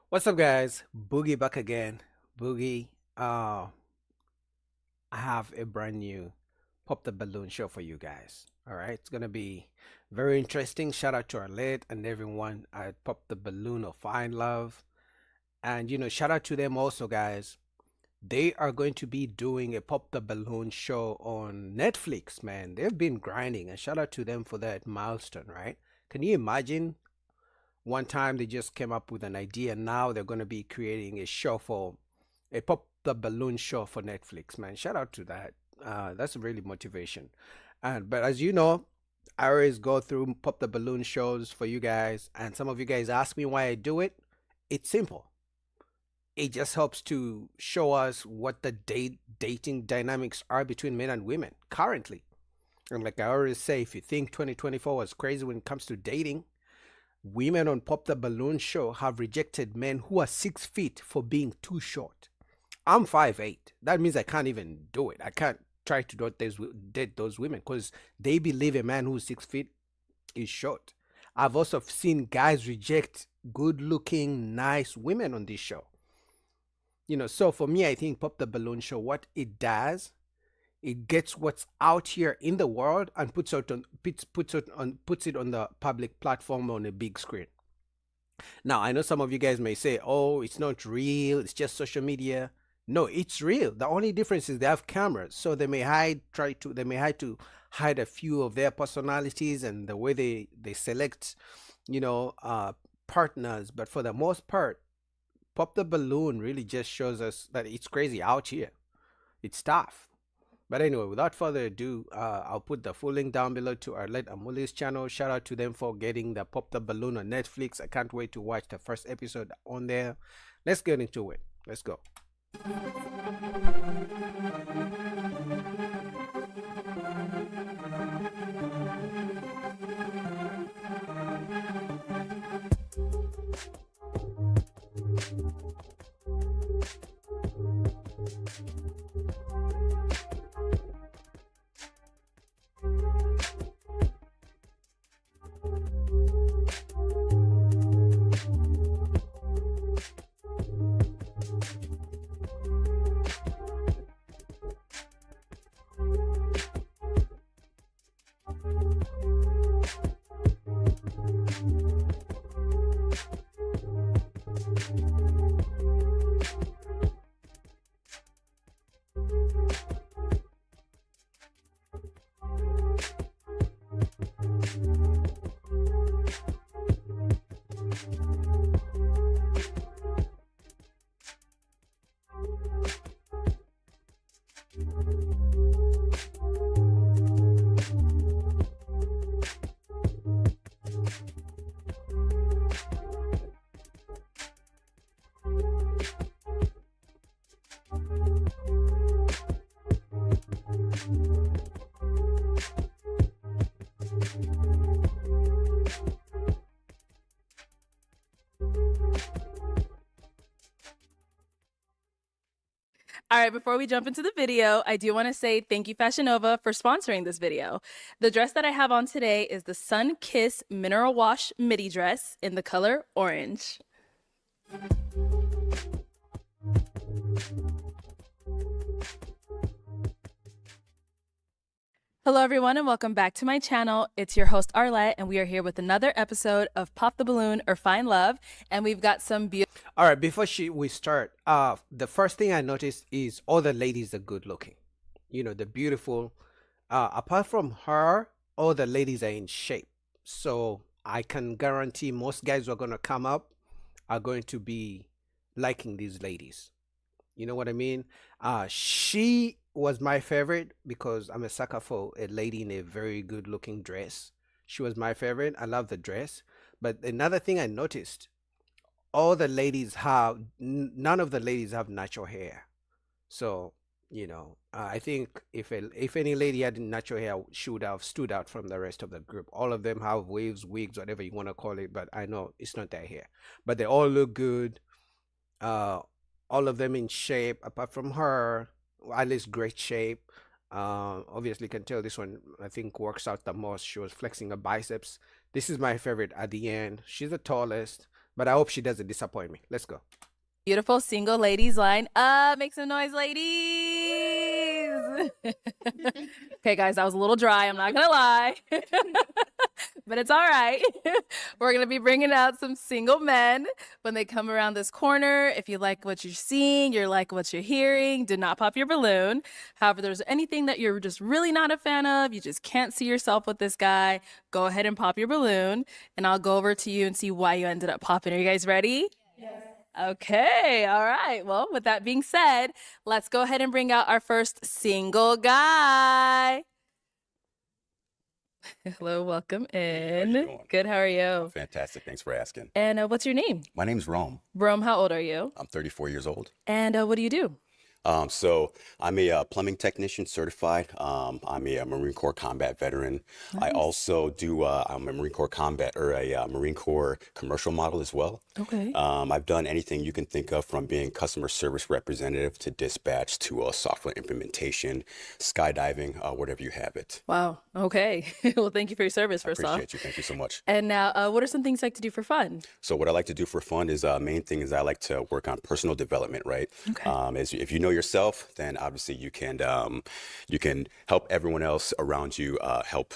What's up, guys? Boogie back again. Boogie, I have a brand new Pop the Balloon show for you guys. All right, it's gonna be very interesting. Shout out to Arlette and everyone at Pop the Balloon or Find Love, and shout out to them also, guys. They are going to be doing a Pop the Balloon show on Netflix, man. They've been grinding, and shout out to them for that milestone, right? Can you imagine one time they just came up with an idea. Now they're going to be creating a show for a pop the balloon show for Netflix, man. Shout out to that. That's really motivation. And but as you know, I always go through pop the balloon shows for you guys, and some of you guys ask me why I do it. It's simple. It just helps to show us what the dating dynamics are between men and women currently. And like I always say, if you think 2024 was crazy when it comes to dating, women on Pop the Balloon show have rejected men who are 6 feet for being too short. I'm 5'8". That means I can't even do it. I can't try to date those women because they believe a man who's 6 feet is short. I've also seen guys reject good looking, nice women on this show. So for me, I think Pop the Balloon show, what it does, it gets what's out here in the world and puts it on the public platform on a big screen. Now, I know some of you guys may say, oh, it's not real, it's just social media. No, it's real. The only difference is they have cameras, so they may hide to hide a few of their personalities and the way they select, you know, uh, partners. But for the most part, Pop the Balloon really just shows us that it's crazy out here. It's tough. But anyway, without further ado, I'll put the full link down below to Arlette Amuli's channel. Shout out to them for getting the Pop the Balloon on Netflix. I can't wait to watch the first episode on there. Let's get into it. Let's go. All right, before we jump into the video, I do want to say thank you, Fashion Nova, for sponsoring this video. The dress that I have on today is the Sun Kiss Mineral Wash Midi Dress in the color orange. Hello, everyone, and welcome back to my channel. It's your host, Arlette, and we are here with another episode of Pop the Balloon or Find Love, and we've got some beautiful... All right, before we start, the first thing I noticed is all the ladies are good looking. The beautiful. Apart from her, all the ladies are in shape. So I can guarantee most guys who are gonna come up are going to be liking these ladies. You know what I mean? She was my favorite because I'm a sucker for a lady in a very good looking dress. She was my favorite. I love the dress. But another thing I noticed, all the ladies have, none of the ladies have natural hair. So, I think if any lady had natural hair, she would have stood out from the rest of the group. All of them have waves, wigs, whatever you want to call it, but I know it's not their hair. But they all look good. Uh, all of them in shape, apart from her, at least great shape. Obviously, you can tell this one I think works out the most. She was flexing her biceps. This is my favorite at the end. She's the tallest, but I hope she doesn't disappoint me. Let's go. Beautiful single ladies line up. Make some noise, ladies. Okay, guys, that was a little dry. I'm not going to lie. But it's all right. We're going to be bringing out some single men when they come around this corner. If you like what you're seeing, you like what you're hearing, do not pop your balloon. However, there's anything that you're just really not a fan of, you just can't see yourself with this guy, go ahead and pop your balloon, and I'll go over to you and see why you ended up popping. Are you guys ready? Yes. Okay, all right. Well, with that being said, let's go ahead and bring out our first single guy. Hello, welcome in. How you doing? Good, how are you? Fantastic. Thanks for asking. And what's your name? My name's Rome. Rome, how old are you? I'm 34 years old. And what do you do? So I'm a plumbing technician certified. I'm a Marine Corps combat veteran. I Nice. also do, I'm a Marine Corps combat or a Marine Corps commercial model as well. Okay. I've done anything you can think of from being customer service representative to dispatch to software implementation, skydiving, whatever you have it. Wow. Okay. Well, thank you for your service, I first off. appreciate you. Thank you so much. And now, what are some things you like to do for fun? So what I like to do for fun is main thing is I like to work on personal development, right? Okay. As if you know yourself, then obviously you can help everyone else around you help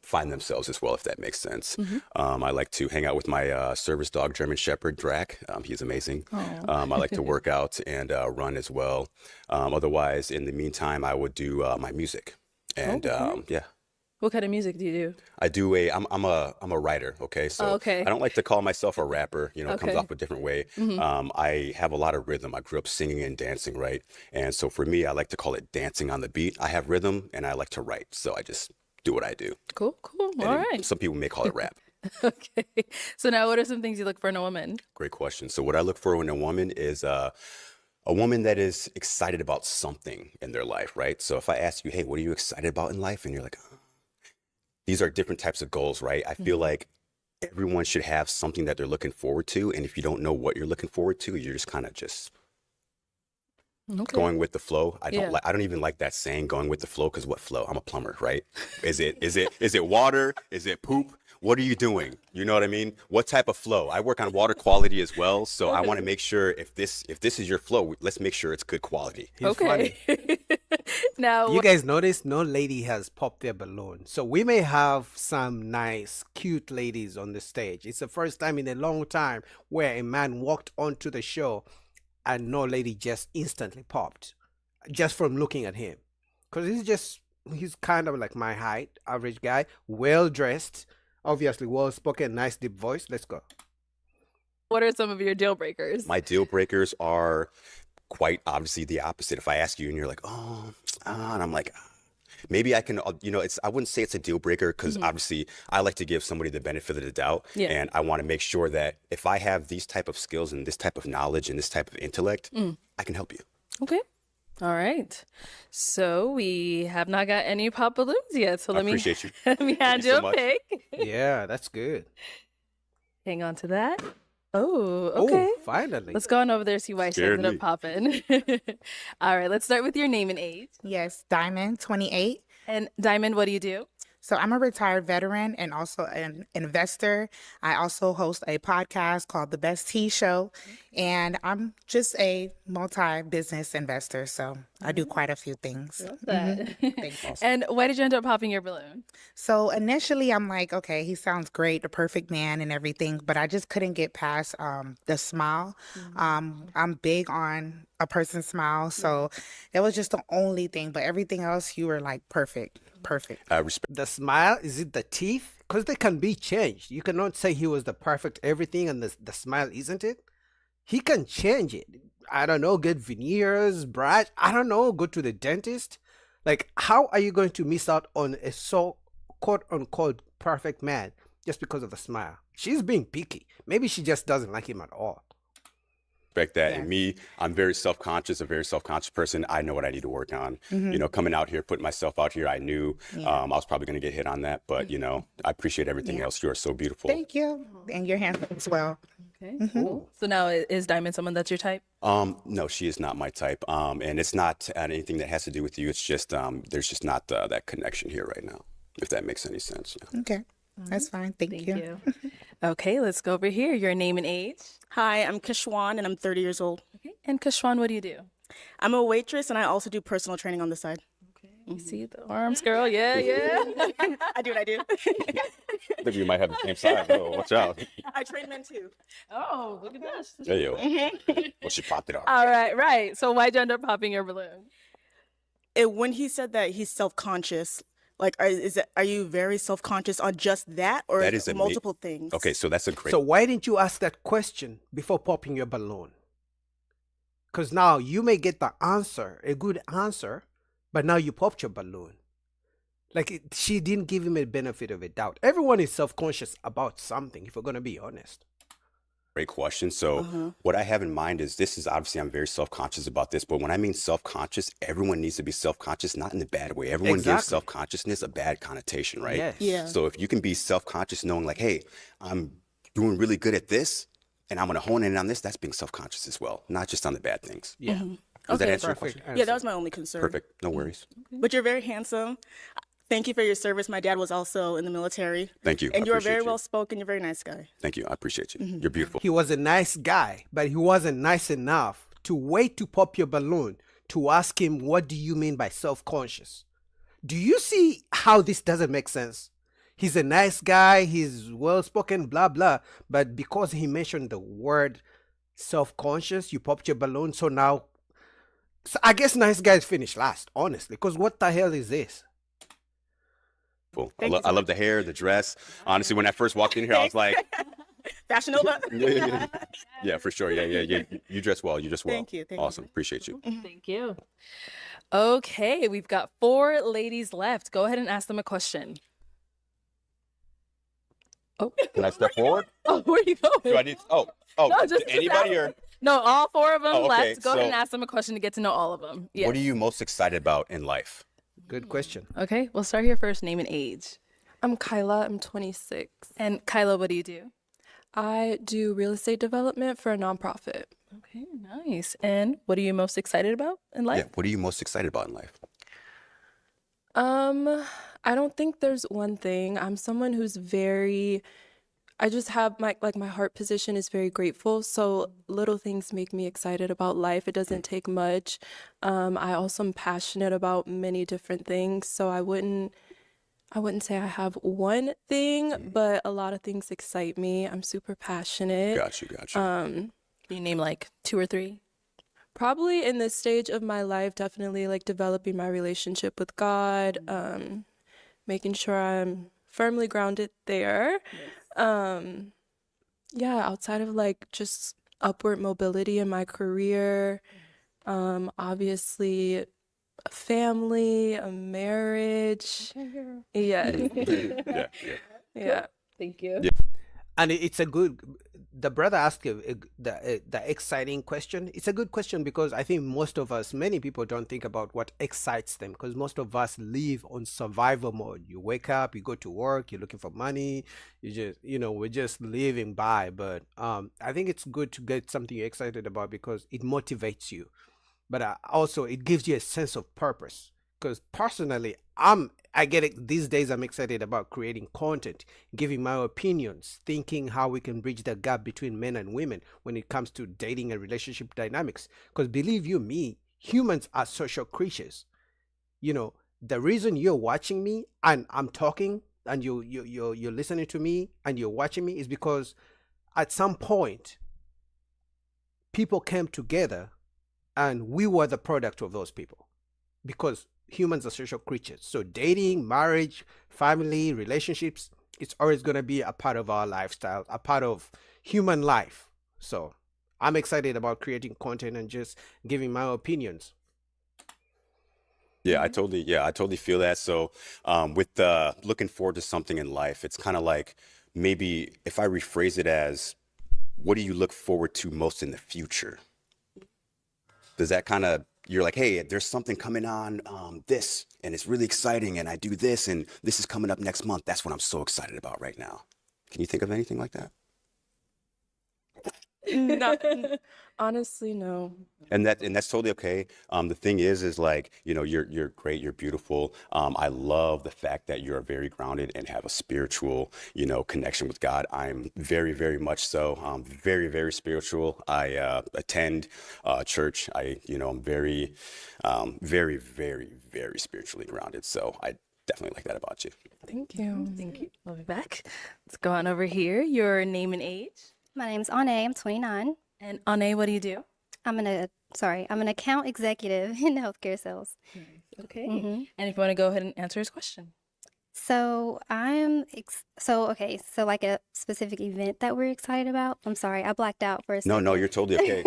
find themselves as well, if that makes sense. I like to hang out with my service dog, German Shepherd Drac. He's amazing. Oh. I like to work out and run as well. Otherwise, in the meantime, I would do my music, and Okay. yeah. What kind of music do you do? I'm a writer, okay? So Oh, okay. I don't like to call myself a rapper, it comes Okay. off a different way. Mhm. I have a lot of rhythm. I grew up singing and dancing, right? And so for me, I like to call it dancing on the beat. I have rhythm and I like to write. So I just do what I do. Cool, cool. And All then right. some people may call it rap. Okay. So now what are some things you look for in a woman? Great question. So what I look for in a woman is a woman that is excited about something in their life, right? So if I ask you, hey, what are you excited about in life? And you're like, these are different types of goals, right? I feel like everyone should have something that they're looking forward to. And if you don't know what you're looking forward to, you're just kind of just Okay. going with the flow. Yeah. I don't even like that saying going with the flow, because what flow? I'm a plumber, right? Is it water? Is it poop? What are you doing? You know what I mean? What type of flow? I work on water quality as well, so I want to make sure if this is your flow, let's make sure it's good quality. He's funny. Okay. Now, You guys notice no lady has popped their balloon. So we may have some nice, cute ladies on the stage. It's the first time in a long time where a man walked onto the show and no lady just instantly popped just from looking at him. Because he's kind of like my height, average guy, well dressed, obviously well spoken, nice deep voice. Let's go. what are some of your deal breakers? My deal breakers are quite obviously the opposite. If I ask you and you're like, and I'm like, maybe I can, I wouldn't say it's a deal breaker, because obviously I like to give somebody the benefit of the doubt. Yeah. And I want to make sure that if I have these type of skills and this type of knowledge and this type of intellect, I can help you. Okay. All right. So we have not got any pop balloons yet. So I let me appreciate you. let me hand you you so a much. pick. Yeah, that's good. Hang on to that. Oh, Oh, okay. finally. Let's go on over there, see why she Scared ended up me. popping. All right, let's start with your name and age. Yes, Diamond, 28. And Diamond, what do you do? So I'm a retired veteran and also an investor. I also host a podcast called The Best Tea Show, and I'm just a multi-business investor. So I do quite a few things. Love that. Thanks. And why did you end up popping your balloon? So initially, I'm like, okay, he sounds great, the perfect man and everything, but I just couldn't get past the smile. I'm big on a person's smile, so it was just the only thing. But everything else, you were like perfect. I respect. The smile, is it the teeth? Because they can be changed. You cannot say he was the perfect everything and the smile isn't it. He can change it. I don't know, get veneers, brush. I don't know, go to the dentist. Like, how are you going to miss out on a so quote unquote perfect man just because of the smile? She's being picky. Maybe she just doesn't like him at all. Respect that. Yeah. And me, I'm very self-conscious, a very self-conscious person. I know what I need to work on. Coming out here, putting myself out here, I knew I was probably going to get hit on that. But, I appreciate everything else. You are so beautiful. Thank you. And your handsome as well. Okay, cool. So now is Diamond someone that's your type? No, she is not my type. And it's not anything that has to do with you. It's just there's just not that connection here right now, if that makes any sense. Yeah. Okay. That's fine. Thank you. Okay, let's go over here. Your name and age. Hi, I'm Kishwan and I'm 30 years old. Okay. And Kashwan, what do you do? I'm a waitress and I also do personal training on the side. Okay. You see the arms, girl? Yeah, yeah. I do. I think we might have the same size. Oh, watch out. I train men too. Oh, look at this. There you go. Well, she popped it off. All right, right. So why'd you end up popping your balloon? When he said that he's self-conscious, like, are you very self-conscious on just that or That is multiple things? Okay, so that's a great. So why didn't you ask that question before popping your balloon? Because now you may get the answer, a good answer, but now you popped your balloon. She didn't give him a benefit of a doubt. Everyone is self-conscious about something, if we're going to be honest. Great question. So what I have in mind is this is obviously I'm very self-conscious about this, but when I mean self-conscious, everyone needs to be self-conscious, not in the bad way. Everyone gives Exactly. self-consciousness a bad connotation, right? Yes. Yeah. So if you can be self-conscious knowing like, hey, I'm doing really good at this and I'm going to hone in on this, that's being self-conscious as well, not just on the bad things. Yeah. Does that Okay, answer your Perfect question? Yeah, that answer. was my only concern. Perfect. No worries. But you're very handsome. Thank you for your service. My dad was also in the military. Thank you. I And you are appreciate very you. well spoken. You're a very nice guy. Thank you. I appreciate you. You're beautiful. He was a nice guy, but he wasn't nice enough to wait to pop your balloon to ask him, what do you mean by self-conscious? Do you see how this doesn't make sense? He's a nice guy, he's well-spoken, blah, blah, but because he mentioned the word self-conscious, you popped your balloon, so now, so I guess nice guys finish last, honestly, because what the hell is this? Cool. Thank you so I love the hair, the dress. Honestly, when I first walked in here, I was like, Fashion Nova. yeah, for sure. Yeah. You dress well. You dress well. Thank you. Thank you. Awesome. Appreciate you. Thank you. Okay, we've got 4 ladies left. Go ahead and ask them a question. Oh, Can I step forward? oh where are you going? Do I need? No, just anybody ask- or No, all 4 of them Oh, okay, left. Go ahead and so- ask them a question to get to know all of them. Yeah. what are you most excited about in life? Good question. Okay, we'll start here first. Name and age. I'm Kyla. I'm 26. And Kyla, what do you do? I do real estate development for a nonprofit. Okay, nice. And what are you most excited about in life? Yeah. What are you most excited about in life? I don't think there's one thing. I'm someone who's very I just have my heart position is very grateful. So little things make me excited about life. It doesn't take much. I also am passionate about many different things. So I wouldn't say I have one thing, but a lot of things excite me. I'm super passionate. Got you. Can you name like 2 or 3? Probably in this stage of my life, definitely like developing my relationship with God, making sure I'm firmly grounded there. Yeah, outside of like just upward mobility in my career, obviously a family, a marriage. Yeah. Yeah. Yeah. Thank you. And it's a good, the brother asked the exciting question. It's a good question because I think most of us, many people don't think about what excites them because most of us live on survival mode. You wake up, you go to work, you're looking for money, you just, we're just living by. But I think it's good to get something you're excited about because it motivates you. But also it gives you a sense of purpose. Because personally, I get it these days. I'm excited about creating content, giving my opinions, thinking how we can bridge the gap between men and women when it comes to dating and relationship dynamics. Because believe you me, humans are social creatures. The reason you're watching me and I'm talking and you're listening to me and you're watching me is because at some point people came together and we were the product of those people. Because humans are social creatures. So dating, marriage, family, relationships, it's always going to be a part of our lifestyle, a part of human life. So I'm excited about creating content and just giving my opinions. Yeah, I totally feel that. So with looking forward to something in life, it's kind of like maybe if I rephrase it as, what do you look forward to most in the future? Does that kind of, you're like, hey, there's something coming on this, and it's really exciting, and I do this, and this is coming up next month. That's what I'm so excited about right now. Can you think of anything like that? Not, honestly, no. And that's totally okay. The thing is like, you're great, you're beautiful. I love the fact that you're very grounded and have a spiritual, connection with God. I'm very, very much so. Very, very spiritual. I attend church. I'm very, very, very, very spiritually grounded. So I definitely like that about you. Thank you. Thank you. We'll be back. Let's go on over here. Your name and age. My name's Ane. I'm 29. And Ane, what do you do? I'm an account executive in healthcare sales. Okay. hmm And if you want to go ahead and answer his question. So so like a specific event that we're excited about. I'm sorry, I blacked out for a No, second. no, you're totally okay.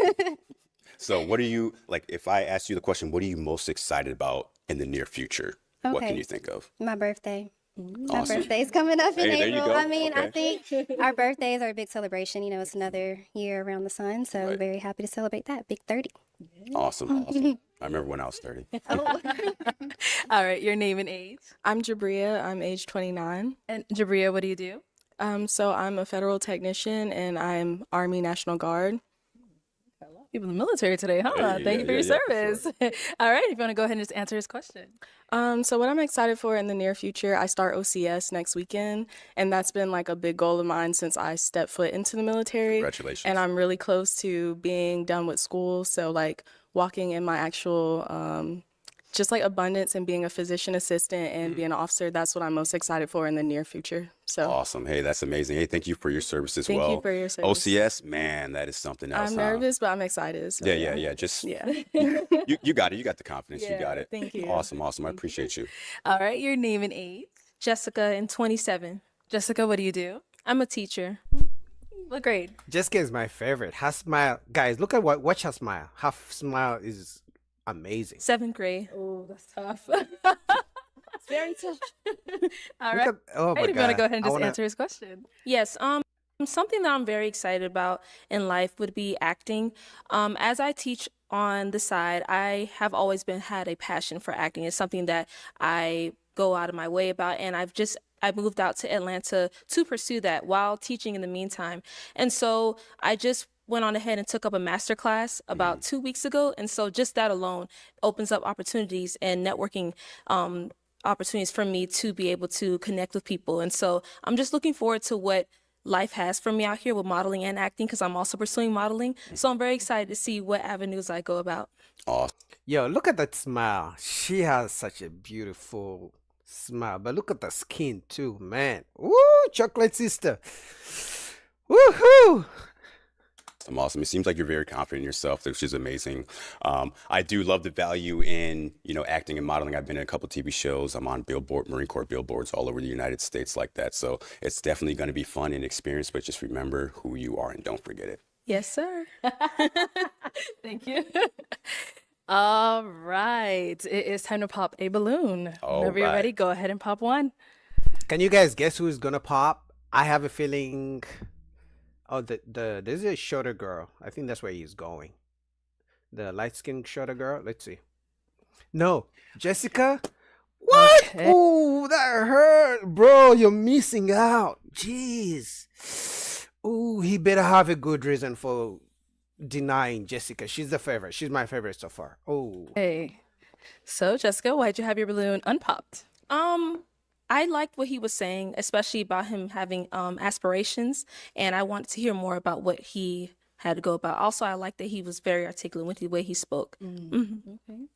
So what are you like, if I ask you the question, what are you most excited about in the near future? What can Okay. you think of? My birthday. My Awesome. birthday's coming up in Hey, there you April. go. I mean, I Okay. think our birthdays are a big celebration. It's another year around the sun, so I'm Right. very happy to celebrate that. Big 30. Awesome. Awesome. I remember when I was 30. Oh. All right. Your name and age. I'm Jabria. I'm age 29. And Jabria, what do you do? So I'm a federal technician and I'm Army National Guard. People in the military today, huh? Hey, Thank you for yeah, your yeah, for service. All right. If you want to go ahead and just answer his question. So what I'm excited for in the near future, I start OCS next weekend, and that's been like a big goal of mine since I stepped foot into the military. Congratulations. And I'm really close to being done with school. So like walking in my actual just like abundance and being a physician assistant and being an officer, that's what I'm most excited for in the near future. So Awesome. Hey, that's amazing. Hey, thank you for your service as thank well. you for your service. OCS, man, that is something else. I'm huh? nervous, but I'm excited. So Yeah. Just Yeah. you got it. You got the confidence. You Yeah, got it. thank you. Awesome. I appreciate you. All right. Your name and age. Jessica and 27. Jessica, what do you do? I'm a teacher. What grade? Jessica is my favorite. Her smile, guys, look at watch her smile. Her smile is amazing. 7th grade. Oh, that's tough. It's very tough. All Look right. at, oh my Hey, if you want to God. go ahead and I just wanna- answer his question. Yes, something that I'm very excited about in life would be acting. As I teach on the side, I have always had a passion for acting. It's something that I go out of my way about, and I moved out to Atlanta to pursue that while teaching in the meantime. And so I just went on ahead and took up a master class about 2 weeks ago. And so just that alone opens up opportunities and networking opportunities for me to be able to connect with people. And so I'm just looking forward to what life has for me out here with modeling and acting, because I'm also pursuing modeling. So I'm very excited to see what avenues I go about. Awesome. Yo, look at that smile. She has such a beautiful smile. But look at the skin too, man. Woo, chocolate sister. Woohoo! Awesome. It seems like you're very confident in yourself, which is amazing. I do love the value in, acting and modeling. I've been in a couple TV shows. I'm on Marine Corps billboards all over the United States like that. So it's definitely going to be fun and experience, but just remember who you are and don't forget it. Yes, sir. Thank you. All right. It is time to pop a balloon. All Whenever you're right. ready, go ahead and pop one. Can you guys guess who's gonna pop? I have a feeling. Oh, there's a shorter girl. I think that's where he's going. The light-skinned shorter girl. Let's see. No, Jessica. What? Okay. Ooh, that hurt, bro. You're missing out. Jeez. Ooh, he better have a good reason for denying Jessica. She's the favorite. She's my favorite so far. Oh. Hey. So, Jessica, why'd you have your balloon unpopped? I liked what he was saying, especially about him having aspirations, and I wanted to hear more about what he had to go about. Also, I liked that he was very articulate with the way he spoke. Okay.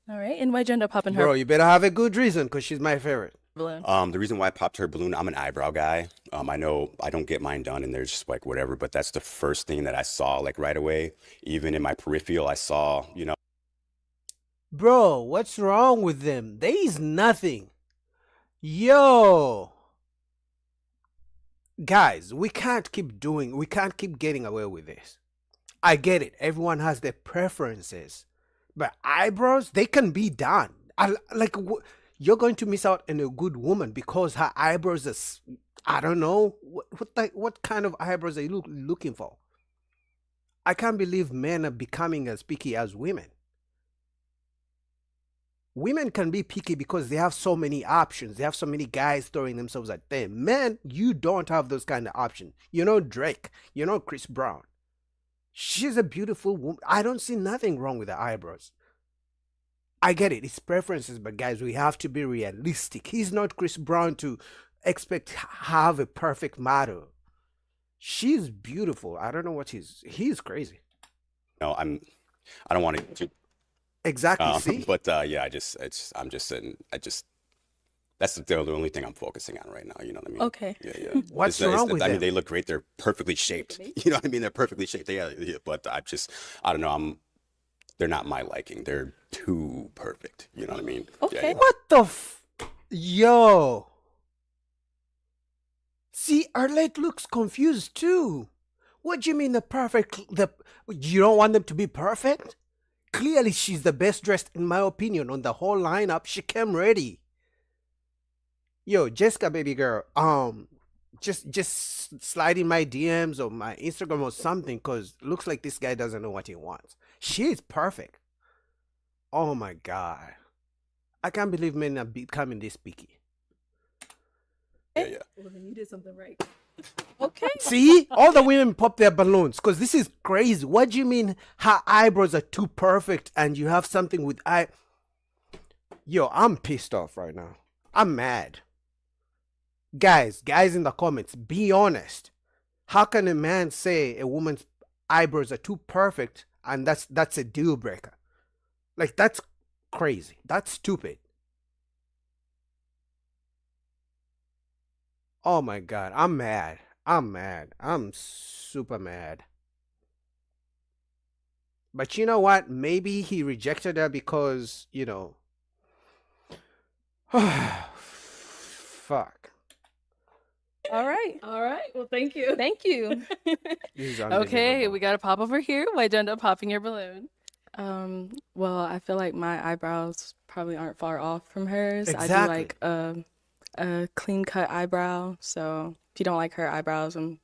All right. And why'd you end up popping her Bro, you better have a good reason because she's my favorite. balloon? The reason why I popped her balloon, I'm an eyebrow guy. I know I don't get mine done and there's just like whatever, but that's the first thing that I saw like right away. Even in my peripheral, I saw, Bro, what's wrong with them? There is nothing. Yo. Guys, we can't keep getting away with this. I get it. Everyone has their preferences. But eyebrows, they can be done. You're going to miss out on a good woman because her eyebrows are, I don't know. What kind of eyebrows are you looking for? I can't believe men are becoming as picky as women. Women can be picky because they have so many options. They have so many guys throwing themselves at them. Men, you don't have those kind of options. Drake. Chris Brown. She's a beautiful woman. I don't see nothing wrong with the eyebrows. I get it, it's preferences, but guys, we have to be realistic. He's not Chris Brown to expect have a perfect model. She's beautiful. I don't know what he's crazy. No, I don't want to, Exactly. See? but yeah, I'm just saying, that's the only thing I'm focusing on right now. You know what I mean? Okay. Yeah. What's It's- wrong with I mean, them? they look great. They're perfectly shaped. You know what I mean? They're perfectly shaped. Yeah. But I don't know. They're not my liking. They're too perfect. You know what I mean? Okay. What the yo? See, Arlette looks confused too. What do you mean you don't want them to be perfect? Clearly she's the best dressed in my opinion on the whole lineup. She came ready. Yo, Jessica baby girl, just slide in my DMs or my Instagram or something, cause looks like this guy doesn't know what he wants. She is perfect. Oh my god. I can't believe men are becoming this picky. Yeah. Well, then you did something right. Okay. See? All the women pop their balloons because this is crazy. What do you mean her eyebrows are too perfect and you have something with Yo, I'm pissed off right now. I'm mad. Guys in the comments, be honest. How can a man say a woman's eyebrows are too perfect and that's a deal breaker? Like, that's crazy. That's stupid. Oh my god, I'm mad. I'm super mad. But you know what? Maybe he rejected her because, fuck. All right. Well, thank you. Thank you. This is Okay, unbelievable. we got to pop over here. Why'd you end up popping your balloon? Well, I feel like my eyebrows probably aren't far off from hers. I do Exactly. like a clean cut eyebrow. So if you don't like her eyebrows, I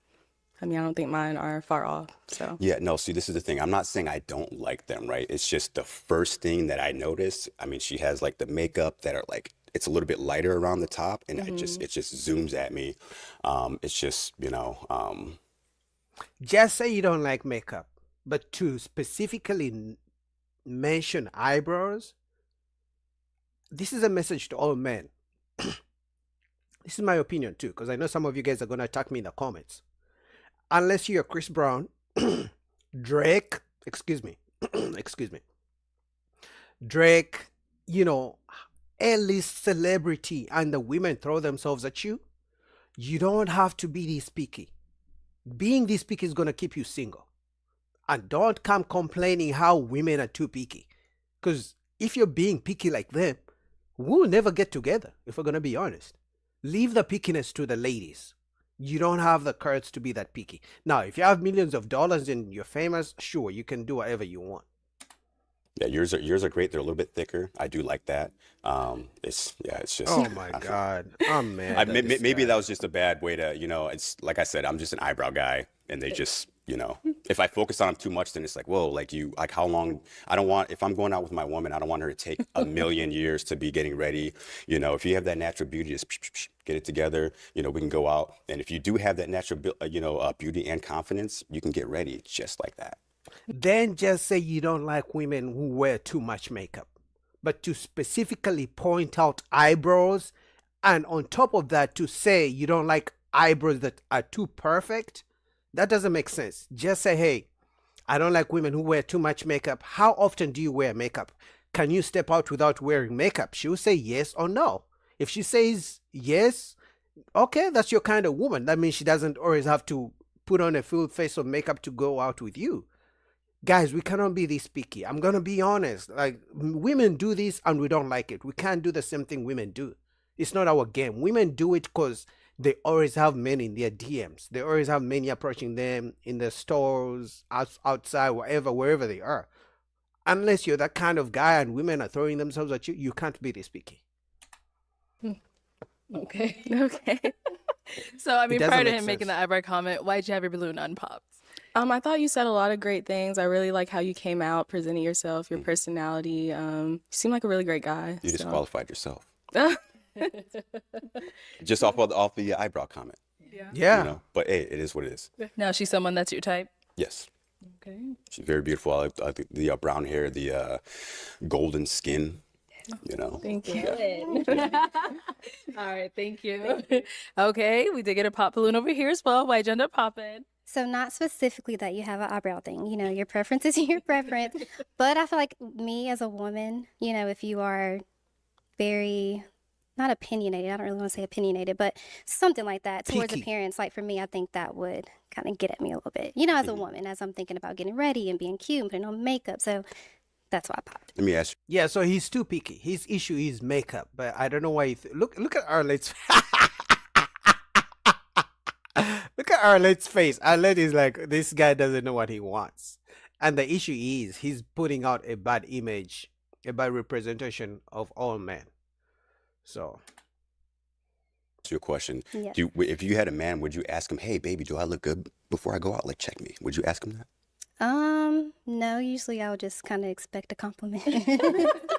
don't think mine are far off. So Yeah, no, see, this is the thing. I'm not saying I don't like them, right? It's just the first thing that I noticed. I mean, she has like the makeup that are like, it's a little bit lighter around the top, and it just zooms at me. It's just, Just say you don't like makeup, but to specifically mention eyebrows, this is a message to all men. This is my opinion too, because I know some of you guys are going to attack me in the comments. Unless you're Chris Brown, Drake, excuse me, Drake, A-list celebrity, and the women throw themselves at you, you don't have to be this picky. Being this picky is going to keep you single. And don't come complaining how women are too picky. Because if you're being picky like them, we'll never get together, if we're going to be honest. Leave the pickiness to the ladies. You don't have the courage to be that picky. Now, if you have millions of dollars and you're famous, sure, you can do whatever you want. yeah, yours are great. They're a little bit thicker. I do like that. It's just. Oh my God. I'm mad. Maybe that was just a bad way to, it's like I said, I'm just an eyebrow guy, and they just, if I focus on them too much, then it's like, whoa, like how long, if I'm going out with my woman, I don't want her to take a million years to be getting ready. If you have that natural beauty, just get it together, we can go out. And if you do have that natural, beauty and confidence, you can get ready just like that. Then just say you don't like women who wear too much makeup. But to specifically point out eyebrows, and on top of that, to say you don't like eyebrows that are too perfect, that doesn't make sense. Just say, hey, I don't like women who wear too much makeup. How often do you wear makeup? Can you step out without wearing makeup? She'll say yes or no. If she says yes, okay, that's your kind of woman. That means she doesn't always have to put on a full face of makeup to go out with you. Guys, we cannot be this picky. I'm going to be honest. Like, women do this and we don't like it. We can't do the same thing women do. It's not our game. Women do it because they always have men in their DMs. They always have men approaching them in the stores, outside, wherever they are. Unless you're that kind of guy and women are throwing themselves at you, you can't be this picky. Okay. Okay. So, I mean, doesn't prior to make him making sense. the eyebrow comment, why'd you have your balloon unpopped? I thought you said a lot of great things. I really like how you came out, presenting yourself, your personality. You seem like a really great guy. You so. disqualified yourself. Just off the eyebrow comment. Yeah. But hey, it is what it is. Now she's someone that's your type. Yes. Okay. She's very beautiful. I like the brown hair, the golden skin. You know. Thank you. All right, thank you. Okay, we did get a pop balloon over here as well. Why'd you end up popping? So not specifically that you have an eyebrow thing. You know, your preference is your preference. But I feel like me as a woman, you know, if you are very not opinionated, I don't really want to say opinionated, but something like that towards Picky. appearance, like for me, I think that would kind of get at me a little bit. You know, as a woman, as I'm thinking about getting ready and being cute and putting on makeup. So that's why I popped. Let me ask Yeah, so he's too picky. His issue is makeup, but I don't know why. Look at Arlett's. Look at Arlett's face. Arlette is like, this guy doesn't know what he wants, and the issue is he's putting out a bad image, a bad representation of all men. So you a question. Yeah. If you had a man, would you ask him, "Hey, baby, do I look good before I go out? Like, check me." Would you ask him that? No, usually I would just kind of expect a compliment.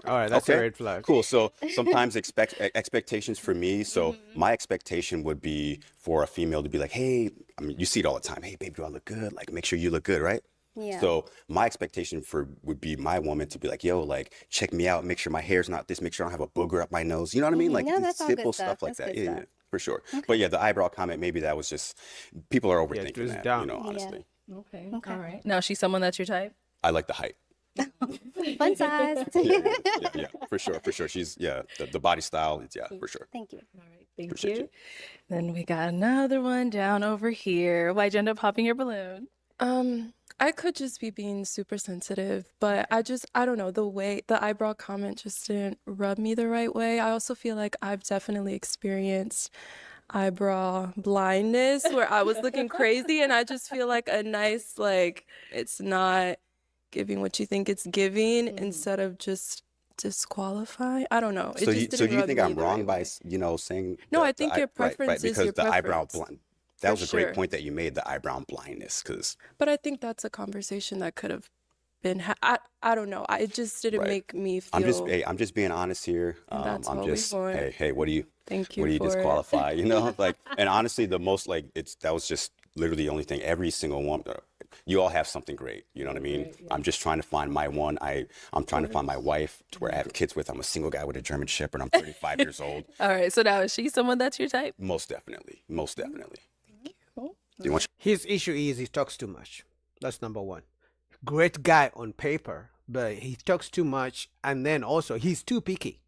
all right, that's a Okay. red flag. Cool. So sometimes expectations for me. So my expectation would be for a female to be like, "Hey," I mean, you see it all the time. "Hey, babe, do I look good? Like, make sure you look good, right?" Yeah. So my expectation would be my woman to be like, "Yo, like, check me out. Make sure my hair's not this. Make sure I don't have a booger up my nose." You know what I mean? Like, No, these that's all good simple stuff. stuff like That's that. good Yeah, stuff. for sure. But yeah, the eyebrow comment, maybe that was just people are Yeah, overthinking just that. dumb. You know, Yeah. honestly. Okay. Okay. All right. Now, she's someone that's your type? I like the height. Fun size. Yeah, for sure. She's the body style. For sure. Thank you. All right. Thank Appreciate you. you. Then we got another one down over here. Why'd you end up popping your balloon? I could just be being super sensitive, but I don't know, the eyebrow comment just didn't rub me the right way. I also feel like I've definitely experienced eyebrow blindness where I was looking crazy, and I just feel like a nice, like, it's not giving what you think it's giving instead of just disqualifying. I don't know. It So just you didn't do you rub think me I'm the wrong right by way. saying No, I that think your preference is because your the eyebrow preference. blind that For was a great sure. point that you made, the eyebrow blindness, because But I think that's a conversation that could have been I don't know. It just didn't Right. make me I'm feel just being honest here. And that's I'm what we just want. hey, what do you thank you what do you for it. disqualify? You know, like, and honestly, the most like that was just literally the only thing. Every single one, you all have something great. You know what I mean? I'm just trying to find my one. I'm trying to find my wife to where I have kids with. I'm a single guy with a German Shepherd. I'm 35 years old. All right. So now, is she someone that's your type? Most definitely. Do you want? His issue is he talks too much. That's number one. Great guy on paper, but he talks too much, and then also he's too picky.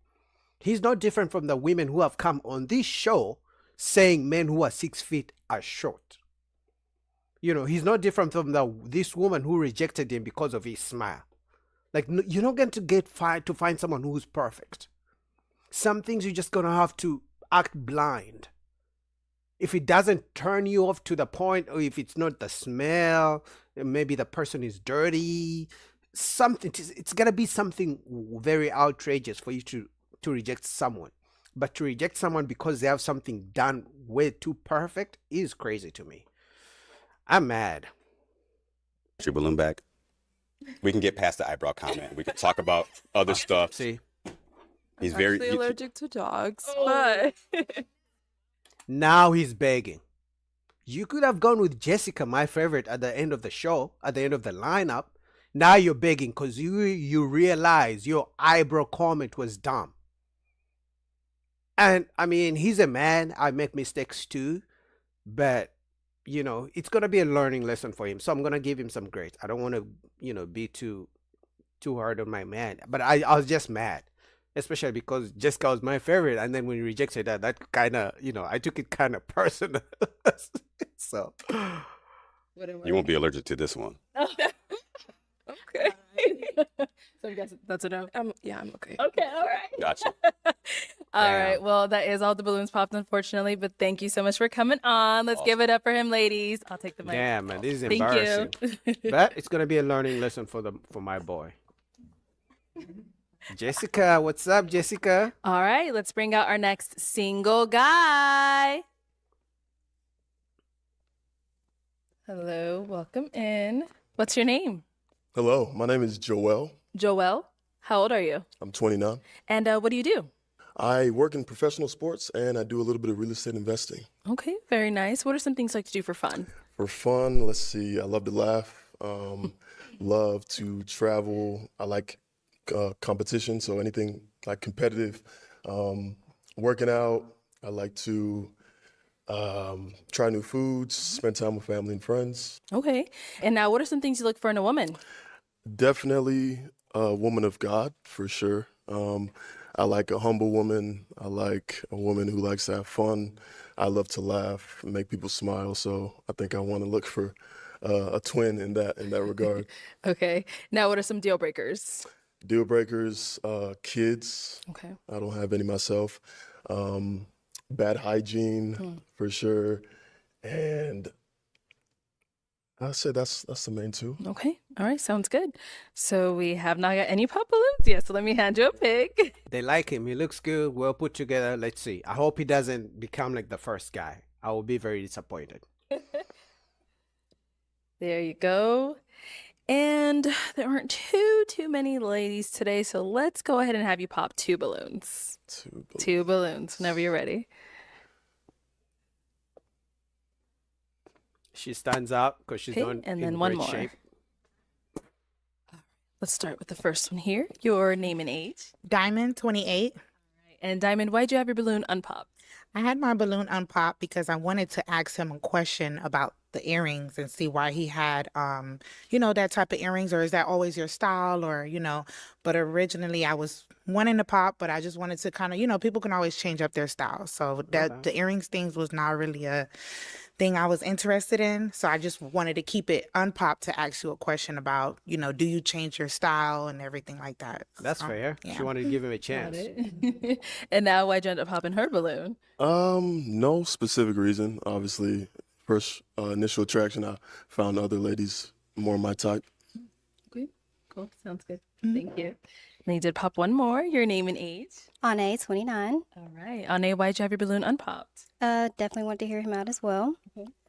He's not different from the women who have come on this show saying men who are 6 feet are short. You know, he's not different from this woman who rejected him because of his smile. Like, you're not going to find someone who's perfect. Some things you're just gonna have to act blind. If it doesn't turn you off to the point, or if it's not the smell, maybe the person is dirty, something, it's gonna be something very outrageous for you to reject someone. But to reject someone because they have something done way too perfect is crazy to me. I'm mad. your balloon back? We can get past the eyebrow comment. We can talk about other stuff. See, He's I'm very actually you- allergic to dogs, but now he's begging. You could have gone with Jessica, my favorite, at the end of the show, at the end of the lineup. Now you're begging because you realize your eyebrow comment was dumb. And I mean, he's a man. I make mistakes too. But, you know, it's going to be a learning lesson for him. So I'm going to give him some grace. I don't want to, you know, be too hard on my man. But I was just mad. Especially because Jessica was my favorite. And then when you rejected that kind of, you know, I took it kind of personal. So. you won't be allergic to this one. okay. So I guess that's a no. I'm okay. Okay. All right. Gotcha. All right. Damn. Well, that is all the balloons popped, unfortunately. But thank you so much for coming on. Let's give it up for him, ladies. I'll take the mic. Yeah, man, this is Thank embarrassing. you. But it's gonna be a learning lesson for my boy. Jessica, what's up, Jessica? All right. Let's bring out our next single guy. Hello. Welcome in. What's your name? Hello, my name is Joel. Joel. How old are you? I'm 29. And what do you do? I work in professional sports and I do a little bit of real estate investing. Okay. Very nice. What are some things you like to do for fun? For fun, let's see, I love to laugh. Love to travel. I like competition, so anything like competitive. Working out. I like to try new foods, spend time with family and friends. Okay. And now, what are some things you look for in a woman? Definitely a woman of God, for sure. I like a humble woman. I like a woman who likes to have fun. I love to laugh and make people smile. So I think I want to look for a twin in that regard. Okay. Now, what are some deal breakers? Deal breakers, kids. Okay. I don't have any myself. Bad hygiene, for sure. And I say that's the main two. Okay. All right. Sounds good. So we have not got any pop balloons yet. So let me hand you a pick. They like him. He looks good, well put together. Let's see. I hope he doesn't become like the first guy. I will be very disappointed. There you go. And there aren't too many ladies today. So let's go ahead and have you pop 2 balloons. Two balloons whenever you're ready. She stands out because she's Okay, not and in then one great more. shape. Let's start with the first one here. Your name and age. Diamond, 28. And Diamond, why'd you have your balloon unpopped? I had my balloon unpopped because I wanted to ask him a question about the earrings and see why he had, that type of earrings, or is that always your style, or, but originally I was wanting to pop, but I just wanted to kind of, people can always change up their style. So that the earrings things was not really a thing I was interested in. So I just wanted to keep it unpopped to ask you a question about, do you change your style and everything like that. That's So, fair. yeah. She wanted to give him a Got chance. it. And now why'd you end up popping her balloon? No specific reason. Obviously, first initial attraction, I found other ladies more my type. Okay, cool. Sounds good. Thank you. And you did pop one more. Your name and age. Ane, 29. All right. Ane, why'd you have your balloon unpopped? Definitely want to hear him out as well.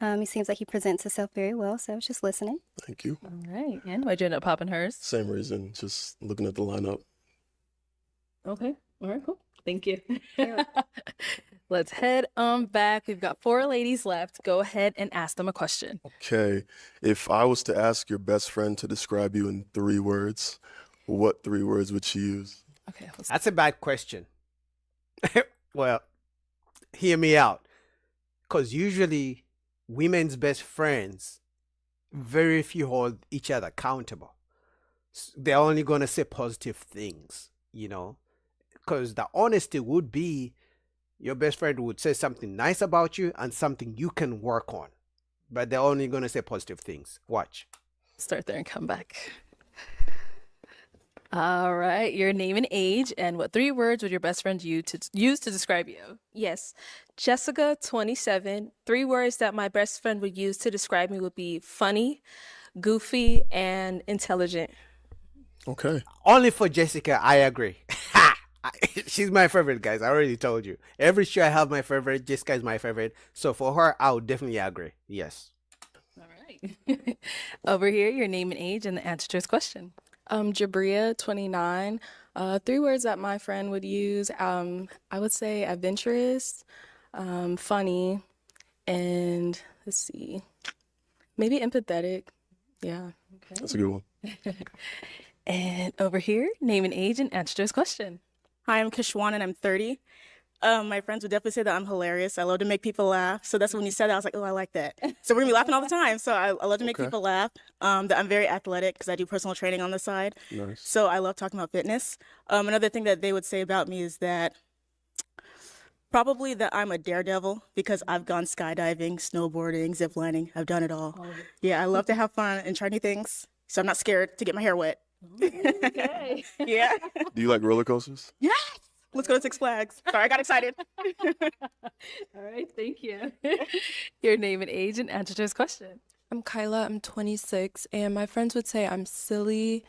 He seems like he presents himself very well, so I was just listening. Thank you. All right. And why'd you end up popping hers? Same reason, just looking at the lineup. Okay. All right, cool. Thank you. Let's head back. We've got 4 ladies left. Go ahead and ask them a question. Okay, if I was to ask your best friend to describe you in 3 words, what 3 words would she use? Okay. That's a bad question. Well, hear me out. Because usually women's best friends, very few hold each other accountable. They're only going to say positive things, because the honesty would be your best friend would say something nice about you and something you can work on, but they're only going to say positive things. Watch. Start there and come back. All right. Your name and age, and what 3 words would your best friend use to describe you? Yes. Jessica, 27. 3 words that my best friend would use to describe me would be funny, goofy, and intelligent. Okay. Only for Jessica, I agree. She's my favorite, guys. I already told you. Every show I have my favorite. Jessica is my favorite. So for her, I would definitely agree. Yes. All right. Over here, your name and age, and the answer to his question. Jabria, 29. 3 words that my friend would use. I would say adventurous, funny, and let's see, maybe empathetic. Yeah. Okay. That's a good one. And over here, name and age, and answer to his question. Hi, I'm Kishwan and I'm 30. My friends would definitely say that I'm hilarious. I love to make people laugh. So that's when you said that, I was like, oh, I like that. So we're gonna be laughing all the time. So I love to make Okay. people laugh. That I'm very athletic because I do personal training on the side. Nice. So I love talking about fitness. Another thing that they would say about me is that probably that I'm a daredevil because I've gone skydiving, snowboarding, ziplining. I've done it all. Yeah, I love to have fun and try new things. So I'm not scared to get my hair wet. Okay. Yeah. Do you like roller coasters? Yes. Let's go to Six Flags. Sorry, I got excited. All right. Thank you. Your name and age, and answer to his question. I'm Kyla, I'm 26, and my friends would say I'm silly,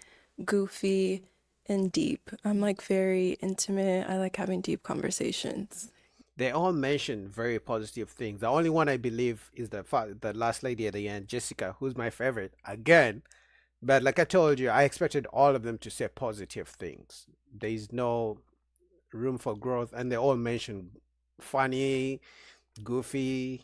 goofy, and deep. I'm like very intimate. I like having deep conversations. They all mention very positive things. The only one I believe is the last lady at the end, Jessica, who's my favorite again. But like I told you, I expected all of them to say positive things. There is no room for growth, and they all mention funny, goofy,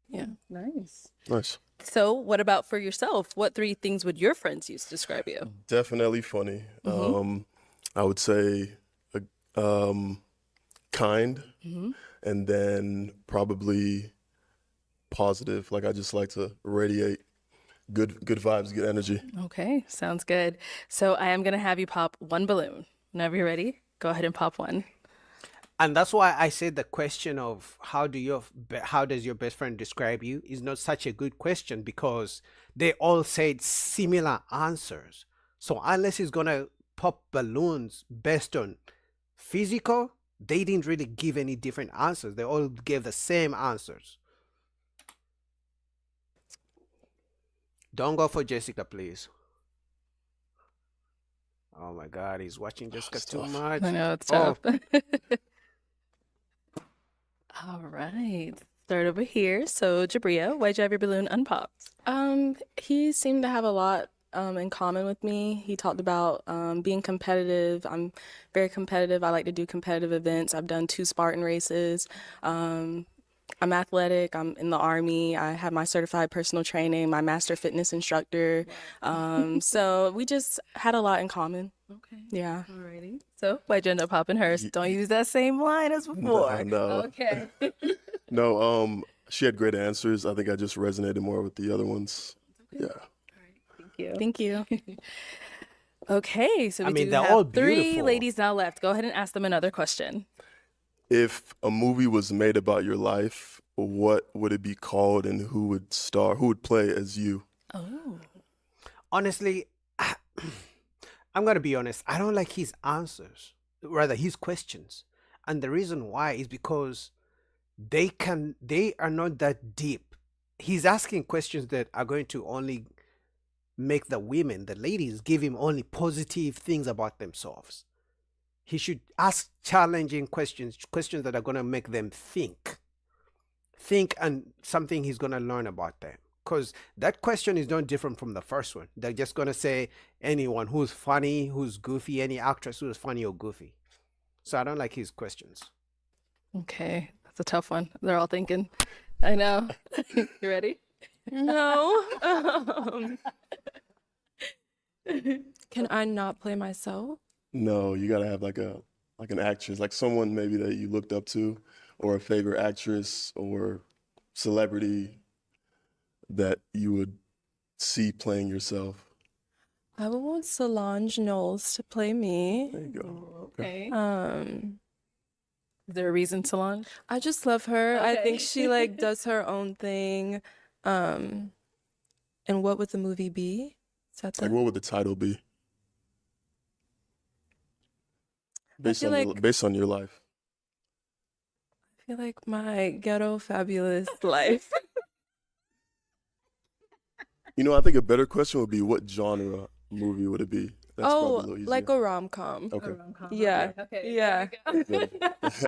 Yeah. Nice. Nice. So, what about for yourself? What 3 things would your friends use to describe you? Definitely funny. Mm-hmm. I would say kind, Mm-hmm. and then probably positive. Like I just like to radiate good vibes, good energy. Okay, sounds good. So, I am going to have you pop 1 balloon. Whenever you're ready, go ahead and pop 1. And that's why I said the question of how does your best friend describe you is not such a good question, because they all said similar answers. So unless he's gonna pop balloons based on physical, they didn't really give any different answers. They all gave the same answers. Don't go for Jessica, please. Oh my God, he's watching Jessica too tough. much. I know it's Oh, tough. All right, start over here. So, Jabria, why'd you have your balloon unpopped? He seemed to have a lot in common with me. He talked about being competitive. I'm very competitive. I like to do competitive events. I've done 2 Spartan races. I'm athletic. I'm in the Army. I have my certified personal training, my master fitness instructor. So we just had a lot in common. Okay. Yeah. Alrighty. So, why'd you end up popping hers? Don't use that same line as before. No. Okay. No, she had great answers. I think I just resonated more with the other ones. Yeah. Thank you. Thank you. Okay, so I we mean, do they're have all 3 beautiful. ladies now left. Go ahead and ask them another question. If a movie was made about your life, what would it be called, and who would star? Who would play as you? Oh. honestly, I'm gonna be honest. I don't like his answers, rather his questions, and the reason why is because they are not that deep. He's asking questions that are going to only make the women, the ladies, give him only positive things about themselves. He should ask challenging questions, questions that are going to make them think, and something he's going to learn about them. Because that question is not different from the first one. They're just going to say anyone who's funny, who's goofy, any actress who's funny or goofy. So I don't like his questions. Okay, that's a tough one. They're all thinking. I know. You ready? No. Can I not play myself? No, you gotta have like an actress, like someone maybe that you looked up to, or a favorite actress or celebrity that you would see playing yourself. I would want Solange Knowles to play me. There you go. Okay. Um, Is there a reason, Solange? I just love her. I think Okay. she like does her own thing. And what would the movie be? Is that Like, the? what would the title be? I feel like Based on your life. I feel like my ghetto fabulous life. You know, I think a better question would be, what genre movie would it be? That's probably a Oh, little like easier. a rom-com. Okay. Yeah. Okay. Yeah.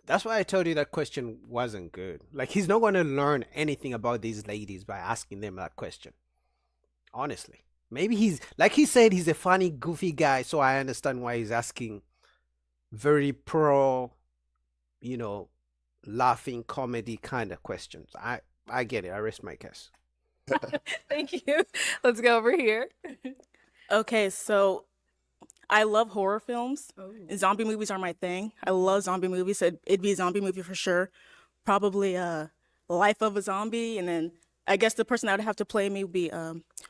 That's why I told you that question wasn't good. Like, he's not going to learn anything about these ladies by asking them that question. Honestly. Maybe he's, like he said, he's a funny, goofy guy, so I understand why he's asking very pro, laughing comedy kind of questions. I get it. I rest my case. Thank you. Let's go over here. Okay, so I love horror films. Zombie movies are my thing. I love zombie movies. So it'd be a zombie movie for sure. Probably Life of a Zombie, and then I guess the person that would have to play me would be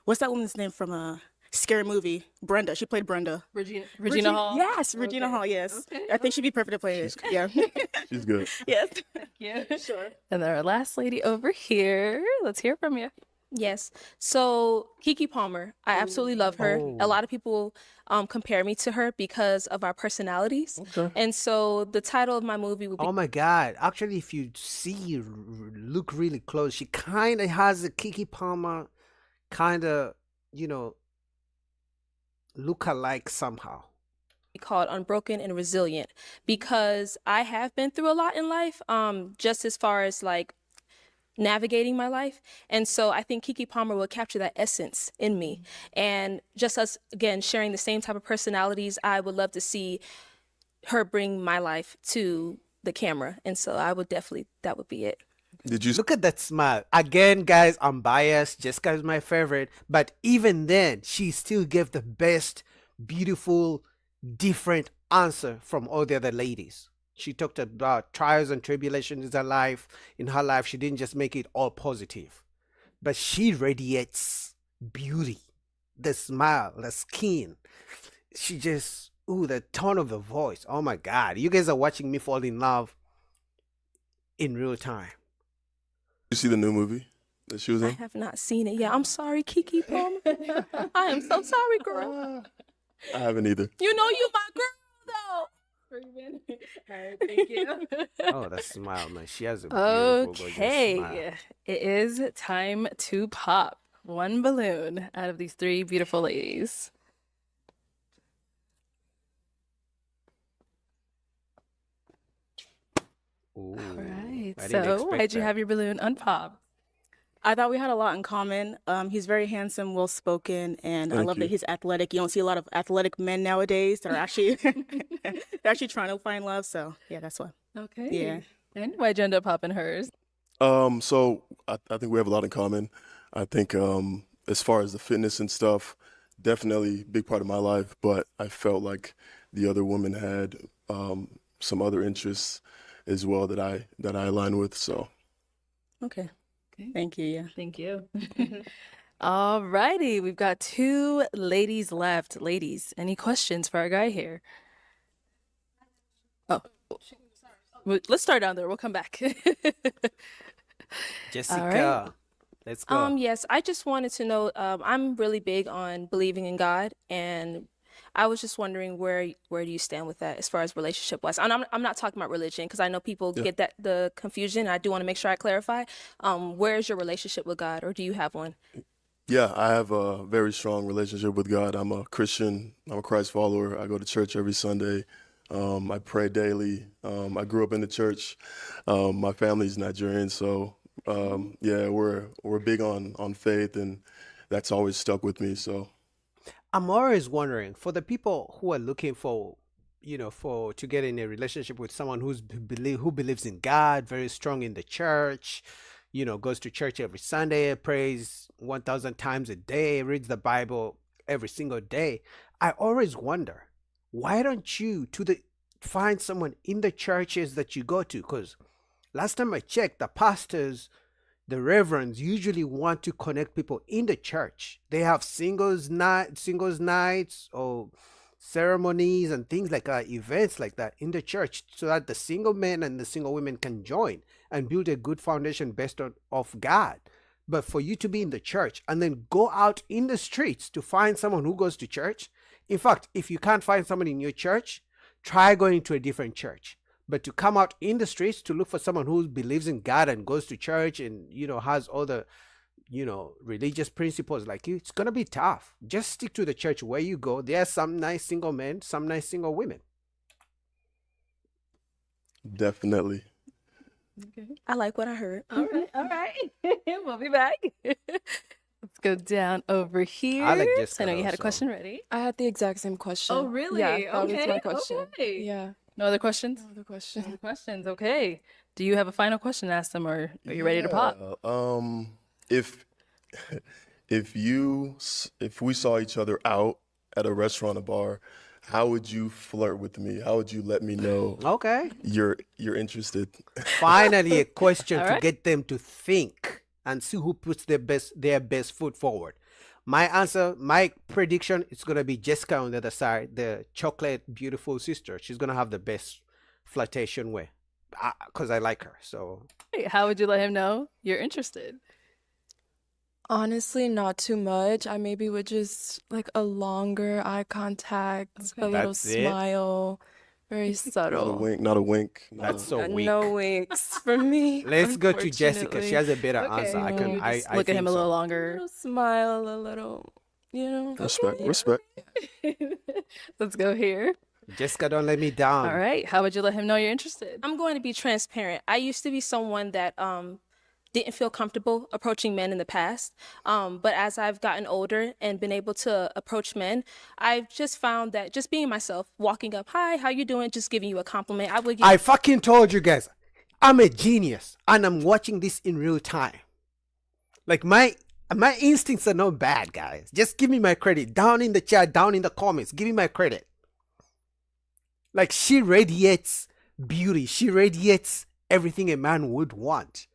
what's that woman's name from a scary movie? Brenda. She played Brenda. Regina Hall. Yes, Regina Okay. Hall. Yes, Okay, I think she'd be perfect to play it. Yeah. She's good. Yes. Yeah. Sure. And then our last lady over here. Let's hear from you. Yes. So Kiki Palmer, I absolutely love her. Oh. A lot of people compare me to her because of our personalities. Okay. And so the title of my movie would be Oh my God. Actually, if you look really close, she kind of has a Kiki Palmer kind of, look-alike somehow. called Unbroken and Resilient, because I have been through a lot in life, just as far as like navigating my life. And so I think Kiki Palmer will capture that essence in me. And just us, again, sharing the same type of personalities, I would love to see her bring my life to the camera. And so I would definitely, that would be it. Did you? Look at that smile. Again, guys, I'm biased. Jessica is my favorite. But even then, she still gave the best, beautiful, different answer from all the other ladies. She talked about trials and tribulations in her life. In her life, she didn't just make it all positive. But she radiates beauty, the smile, the skin. She just, ooh, the tone of the voice. Oh my God. You guys are watching me fall in love in real time. You see the new movie that she was I in? have not seen it yet. I'm sorry, Kiki Palmer. I am so sorry, girl. I haven't either. You know you my girl, though. All right, thank you. Oh, that smile, man. She has a beautiful, gorgeous smile. Okay, it is time to pop one balloon out of these three beautiful ladies. Ooh, All right, I didn't so expect why'd you that. have your balloon unpopped? I thought we had a lot in common. He's very handsome, well spoken, and I Thank love you. that he's athletic. You don't see a lot of athletic men nowadays that are actually they're actually trying to find love. So yeah, that's why. Okay. Yeah. And why'd you end up popping hers? So I think we have a lot in common. I think as far as the fitness and stuff, definitely big part of my life. But I felt like the other woman had some other interests as well that I align with. So Okay. Thank you. Yeah. Thank you. All righty, we've got two ladies left. Ladies, any questions for our guy here? Oh, let's start down there. We'll come back. Jessica, let's go. Yes, I just wanted to know, I'm really big on believing in God, and I was just wondering where do you stand with that as far as relationship wise? And I'm not talking about religion because I know people Yeah. get the confusion. I do want to make sure I clarify. Where is your relationship with God, or do you have one? yeah, I have a very strong relationship with God. I'm a Christian. I'm a Christ follower. I go to church every Sunday. I pray daily. I grew up in the church. My family's Nigerian, so yeah, we're big on faith, and that's always stuck with me. So I'm always wondering for the people who are looking for, to get in a relationship with someone who believes in God, very strong in the church, goes to church every Sunday, prays 1,000 times a day, reads the Bible every single day. I always wonder, why don't you find someone in the churches that you go to? Because last time I checked, the pastors, the reverends usually want to connect people in the church. They have singles nights or ceremonies and things like that, events like that in the church, so that the single men and the single women can join and build a good foundation based on of God. But for you to be in the church and then go out in the streets to find someone who goes to church, in fact, if you can't find someone in your church, try going to a different church. But to come out in the streets to look for someone who believes in God and goes to church and, has all the, religious principles like you, it's going to be tough. Just stick to the church where you go. There are some nice single men, some nice single women. definitely. I like what I heard. All right. We'll be back. Let's go down over here. I like Jessica I know you had a also. question ready. I had the exact same question. Oh, really? Yeah, that was Okay, my question. okay. Yeah. No other questions? No other question. No questions. Okay. Do you have a final question to ask them, or are you ready to pop? Yeah, if if we saw each other out at a restaurant or bar, how would you flirt with me? How would you let me know Okay. you're interested? Finally, a question All to right. get them to think and see who puts their best foot forward. My answer, my prediction, it's gonna be Jessica on the other side, the chocolate beautiful sister. She's gonna have the best flirtation way, because I like her. So Hey, how would you let him know you're interested? Honestly, not too much. I maybe would just like a longer eye contact, Okay. a little That's it? smile, very Not a subtle. wink, not a wink. that's so weak. No winks for me. Let's go to Jessica. She unfortunately. has a better Okay. answer. I No, can. you I, just I Look at think him a little so. A longer. little smile, a little, Respect, okay. respect. Let's go here. Jessica, don't let me down. All right. How would you let him know you're interested? I'm going to be transparent. I used to be someone that didn't feel comfortable approaching men in the past. But as I've gotten older and been able to approach men, I've just found that just being myself, walking up, hi, how you doing? Just giving you a compliment. I would give I fucking told you guys. I'm a genius and I'm watching this in real time. Like my instincts are not bad, guys. Just give me my credit. Down in the chat, down in the comments, give me my credit. Like, she radiates beauty. She radiates everything a man would want.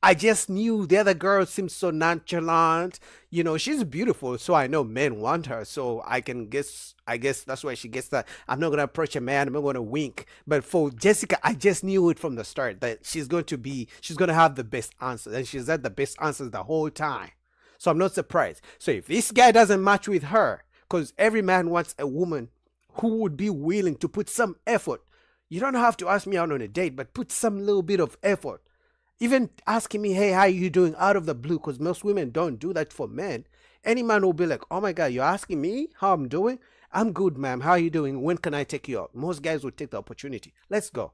I just knew the other girl seemed so nonchalant. You know, she's beautiful, so I know men want her. So I guess that's why she gets that. I'm not gonna approach a man, I'm not gonna wink. But for Jessica, I just knew it from the start that she's gonna have the best answer. And she's had the best answers the whole time. So I'm not surprised. So if this guy doesn't match with her, because every man wants a woman who would be willing to put some effort. You don't have to ask me out on a date, but put some little bit of effort. Even asking me, hey, how are you doing, out of the blue, because most women don't do that for men. Any man will be like, oh my God, you're asking me how I'm doing? I'm good, ma'am. How are you doing? When can I take you out? Most guys would take the opportunity. Let's go.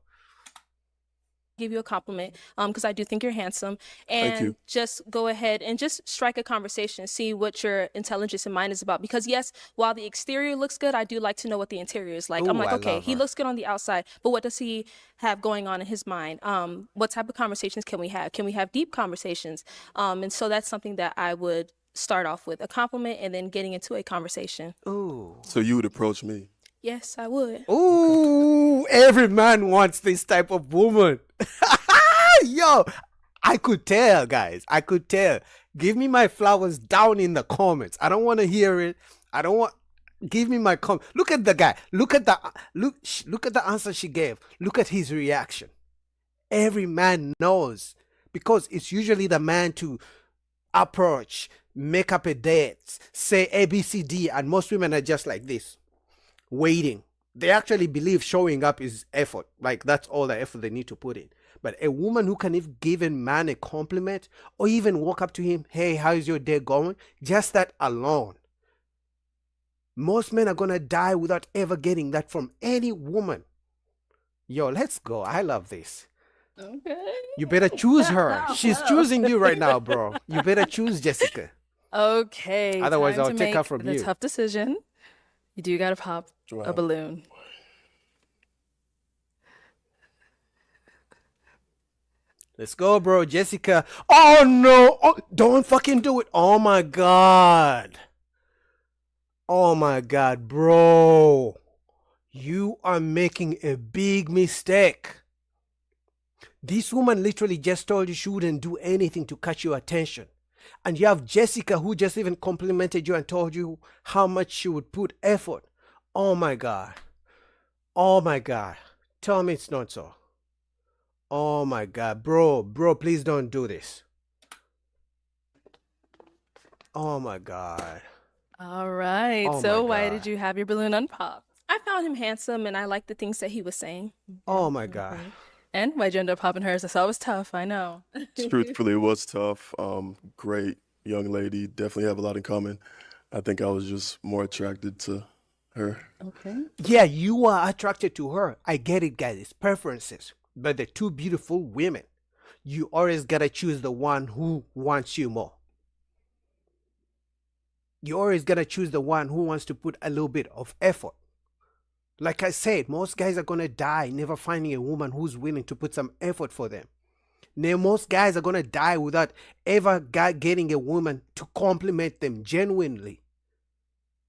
Give you a compliment because I do think you're handsome, Thank you. and just go ahead and just strike a conversation, see what your intelligence and mind is about. Because yes, while the exterior looks good, I do like to know what the interior is like. I'm Ooh, like, I okay, love he her. looks good on the outside, but what does he have going on in his mind? What type of conversations can we have? Can we have deep conversations? And so that's something that I would start off with, a compliment and then getting into a conversation. Ooh. So you would approach me. Yes, I would. Ooh, every man wants this type of woman. Yo, I could tell, guys. I could tell. Give me my flowers down in the comments. I don't want to hear it. I don't want. Give me my comment. Look at the guy. Look at the answer she gave. Look at his reaction. Every man knows, because it's usually the man to approach, make up a date, say A, B, C, D, and most women are just like this, waiting. They actually believe showing up is effort. Like, that's all the effort they need to put in. But a woman who can even give a man a compliment or even walk up to him, hey, how's your day going? Just that alone. Most men are going to die without ever getting that from any woman. Yo, let's go. I love this. Okay. You better choose her. She's choosing you right now, bro. You better choose Jessica. Okay. Otherwise, time I'll to take her make from the you. tough decision. You do gotta pop a Wow. balloon. Let's go, bro. Jessica. Oh, no. Oh, don't fucking do it. Oh, my God. Oh, my God, bro. You are making a big mistake. This woman literally just told you she wouldn't do anything to catch your attention. And you have Jessica who just even complimented you and told you how much she would put effort. Oh, my God. Oh, my God. Tell me it's not so. Oh my God, bro, please don't do this. Oh my God. All right. Oh So my why God. did you have your balloon unpopped? I found him handsome and I liked the things that he was saying. Oh my God. And why'd you end up popping hers? I saw it was tough. I know. Truthfully, it was tough. Great young lady. Definitely have a lot in common. I think I was just more attracted to her. Okay. Yeah, you are attracted to her. I get it, guys. It's preferences. But they're two beautiful women. You always gotta choose the one who wants you more. You always gotta choose the one who wants to put a little bit of effort. Like I said, most guys are gonna die never finding a woman who's willing to put some effort for them. Now, most guys are gonna die without ever getting a woman to compliment them genuinely.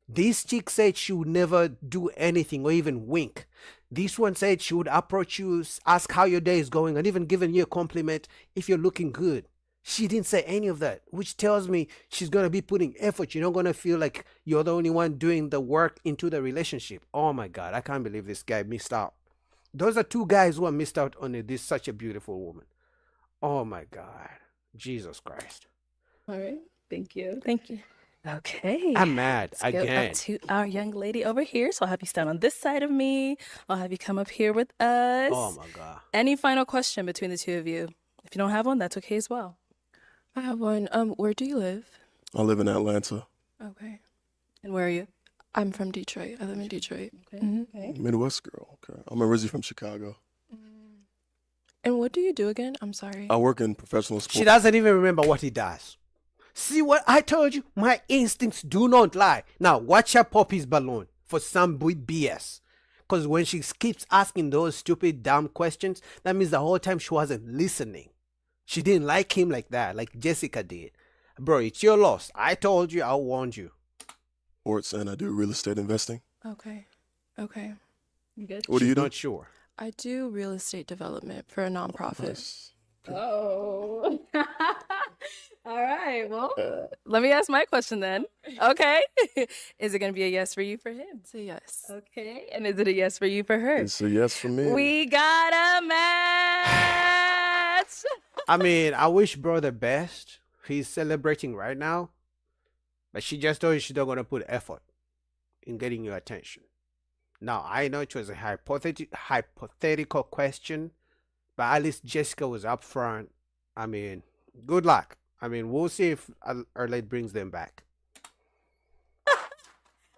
This chick said she would never do anything or even wink. This one said she would approach you, ask how your day is going, and even giving you a compliment if you're looking good. She didn't say any of that, which tells me she's going to be putting effort. You're not going to feel like you're the only one doing the work into the relationship. Oh my God, I can't believe this guy missed out. Those are two guys who are missed out on this such a beautiful woman. Oh my God, Jesus Christ. All right. Thank you. Thank you. Okay. I'm mad Let's go again. up to our young lady over here. So I'll have you stand on this side of me. I'll have you come up here with us. Oh my God. Any final question between the two of you? If you don't have one, that's okay as well. I have one. Where do you live? I live in Atlanta. Okay. And where are you? I'm from Detroit. I live in Detroit. Okay. Mhm. Okay. Midwest girl. Okay. I'm originally from Chicago. And what do you do again? I'm sorry. I work in professional She sports. doesn't even remember what he does. See what I told you? My instincts do not lie. Now watch her pop his balloon for some BS. Because when she keeps asking those stupid, dumb questions, that means the whole time she wasn't listening. She didn't like him like that, like Jessica did. Bro, it's your loss. I told you, I warned you. Sports, and I do real estate investing. Okay. Okay. You good? What do you She's do? not sure. I do real estate development for a nonprofit. Nice. Oh. All right. Well, let me ask my question then. Okay. Is it going to be a yes for you for him? It's a yes. Okay. And is it a yes for you for her? It's a yes for me. We got a match. I mean, I wish bro the best. He's celebrating right now. But she just told you she's not going to put effort in getting your attention. Now, I know it was a hypothetical question, but at least Jessica was upfront. I mean, good luck. I mean, we'll see if Arlette brings them back.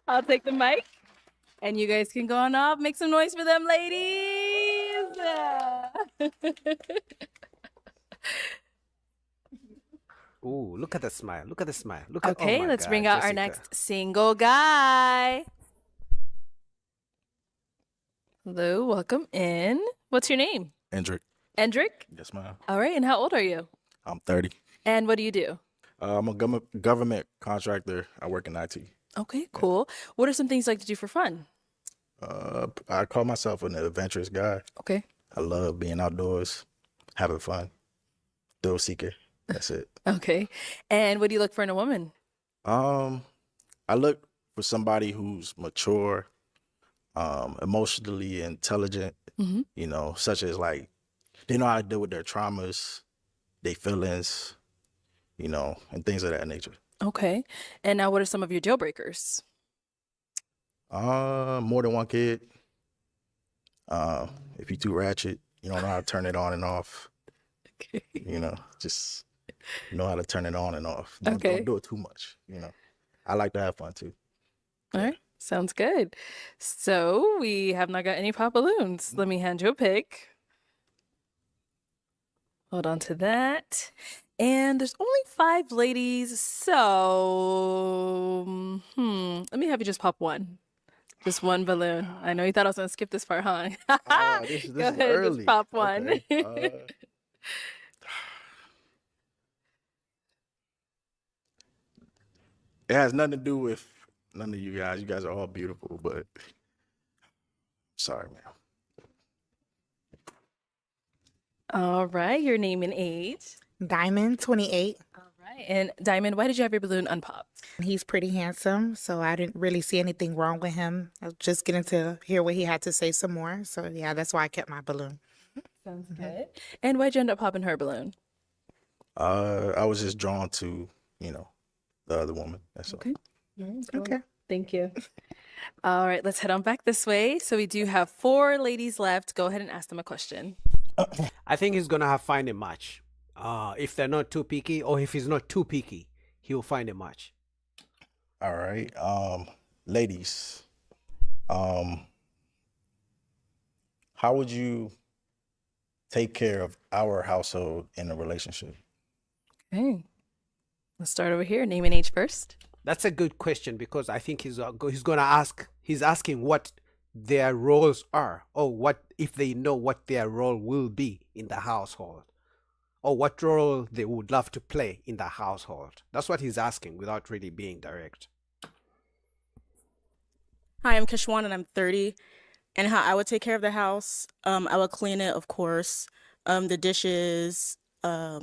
I'll take the mic. And you guys can go on off. Make some noise for them, ladies. Ooh, look at the smile. Look at the smile. Look at, oh Okay, my let's God, bring out our Jessica. next single guy. Hello, welcome in. What's your name? Endrick. Endrick? Yes, ma'am. All right, and how old are you? I'm 30. And what do you do? I'm a government contractor. I work in IT. Okay, cool. What are some things you like to do for fun? I call myself an adventurous guy. Okay. I love being outdoors, having fun, thrill seeker. That's it. Okay. And what do you look for in a woman? I look for somebody who's mature, emotionally intelligent, Mhm. you know, such as like they know how to deal with their traumas, their feelings, you know, and things of that nature. Okay. And now what are some of your deal breakers? More than one kid. If you're too ratchet, you don't know how to turn it on and off. Okay. You know, just know how to turn it on and off. Don't Okay. do it too much. You know, I like to have fun too. All right. Sounds good. So we have not got any pop balloons. Let me hand you a pick. Hold on to that. And there's only 5 ladies, so let me have you just pop one. Just one balloon. I know you thought I was gonna skip this part, huh? This Go is ahead, early. just pop one. Okay. It has nothing to do with none of you guys. You guys are all beautiful, but sorry, man. All right, your name and age. Diamond, 28. All right. And Diamond, why did you have your balloon unpopped? He's pretty handsome, so I didn't really see anything wrong with him. I was just getting to hear what he had to say some more. So yeah, that's why I kept my balloon. Sounds good. And why'd you end up popping her balloon? I was just drawn to, you know, the other woman. That's all. Okay. Okay. Thank you. All right, let's head on back this way. So we do have 4 ladies left. Go ahead and ask them a question. I think he's gonna have find a match. If they're not too picky, or if he's not too picky, he'll find a match. All right. Ladies, how would you take care of our household in a relationship? Okay. Let's start over here. Name and age first. That's a good question because I think he's gonna ask. He's asking what their roles are, or what if they know what their role will be in the household, or what role they would love to play in the household. That's what he's asking without really being direct. Hi, I'm Kishwan and I'm 30. And how I would take care of the house, I would clean it, of course. The dishes, I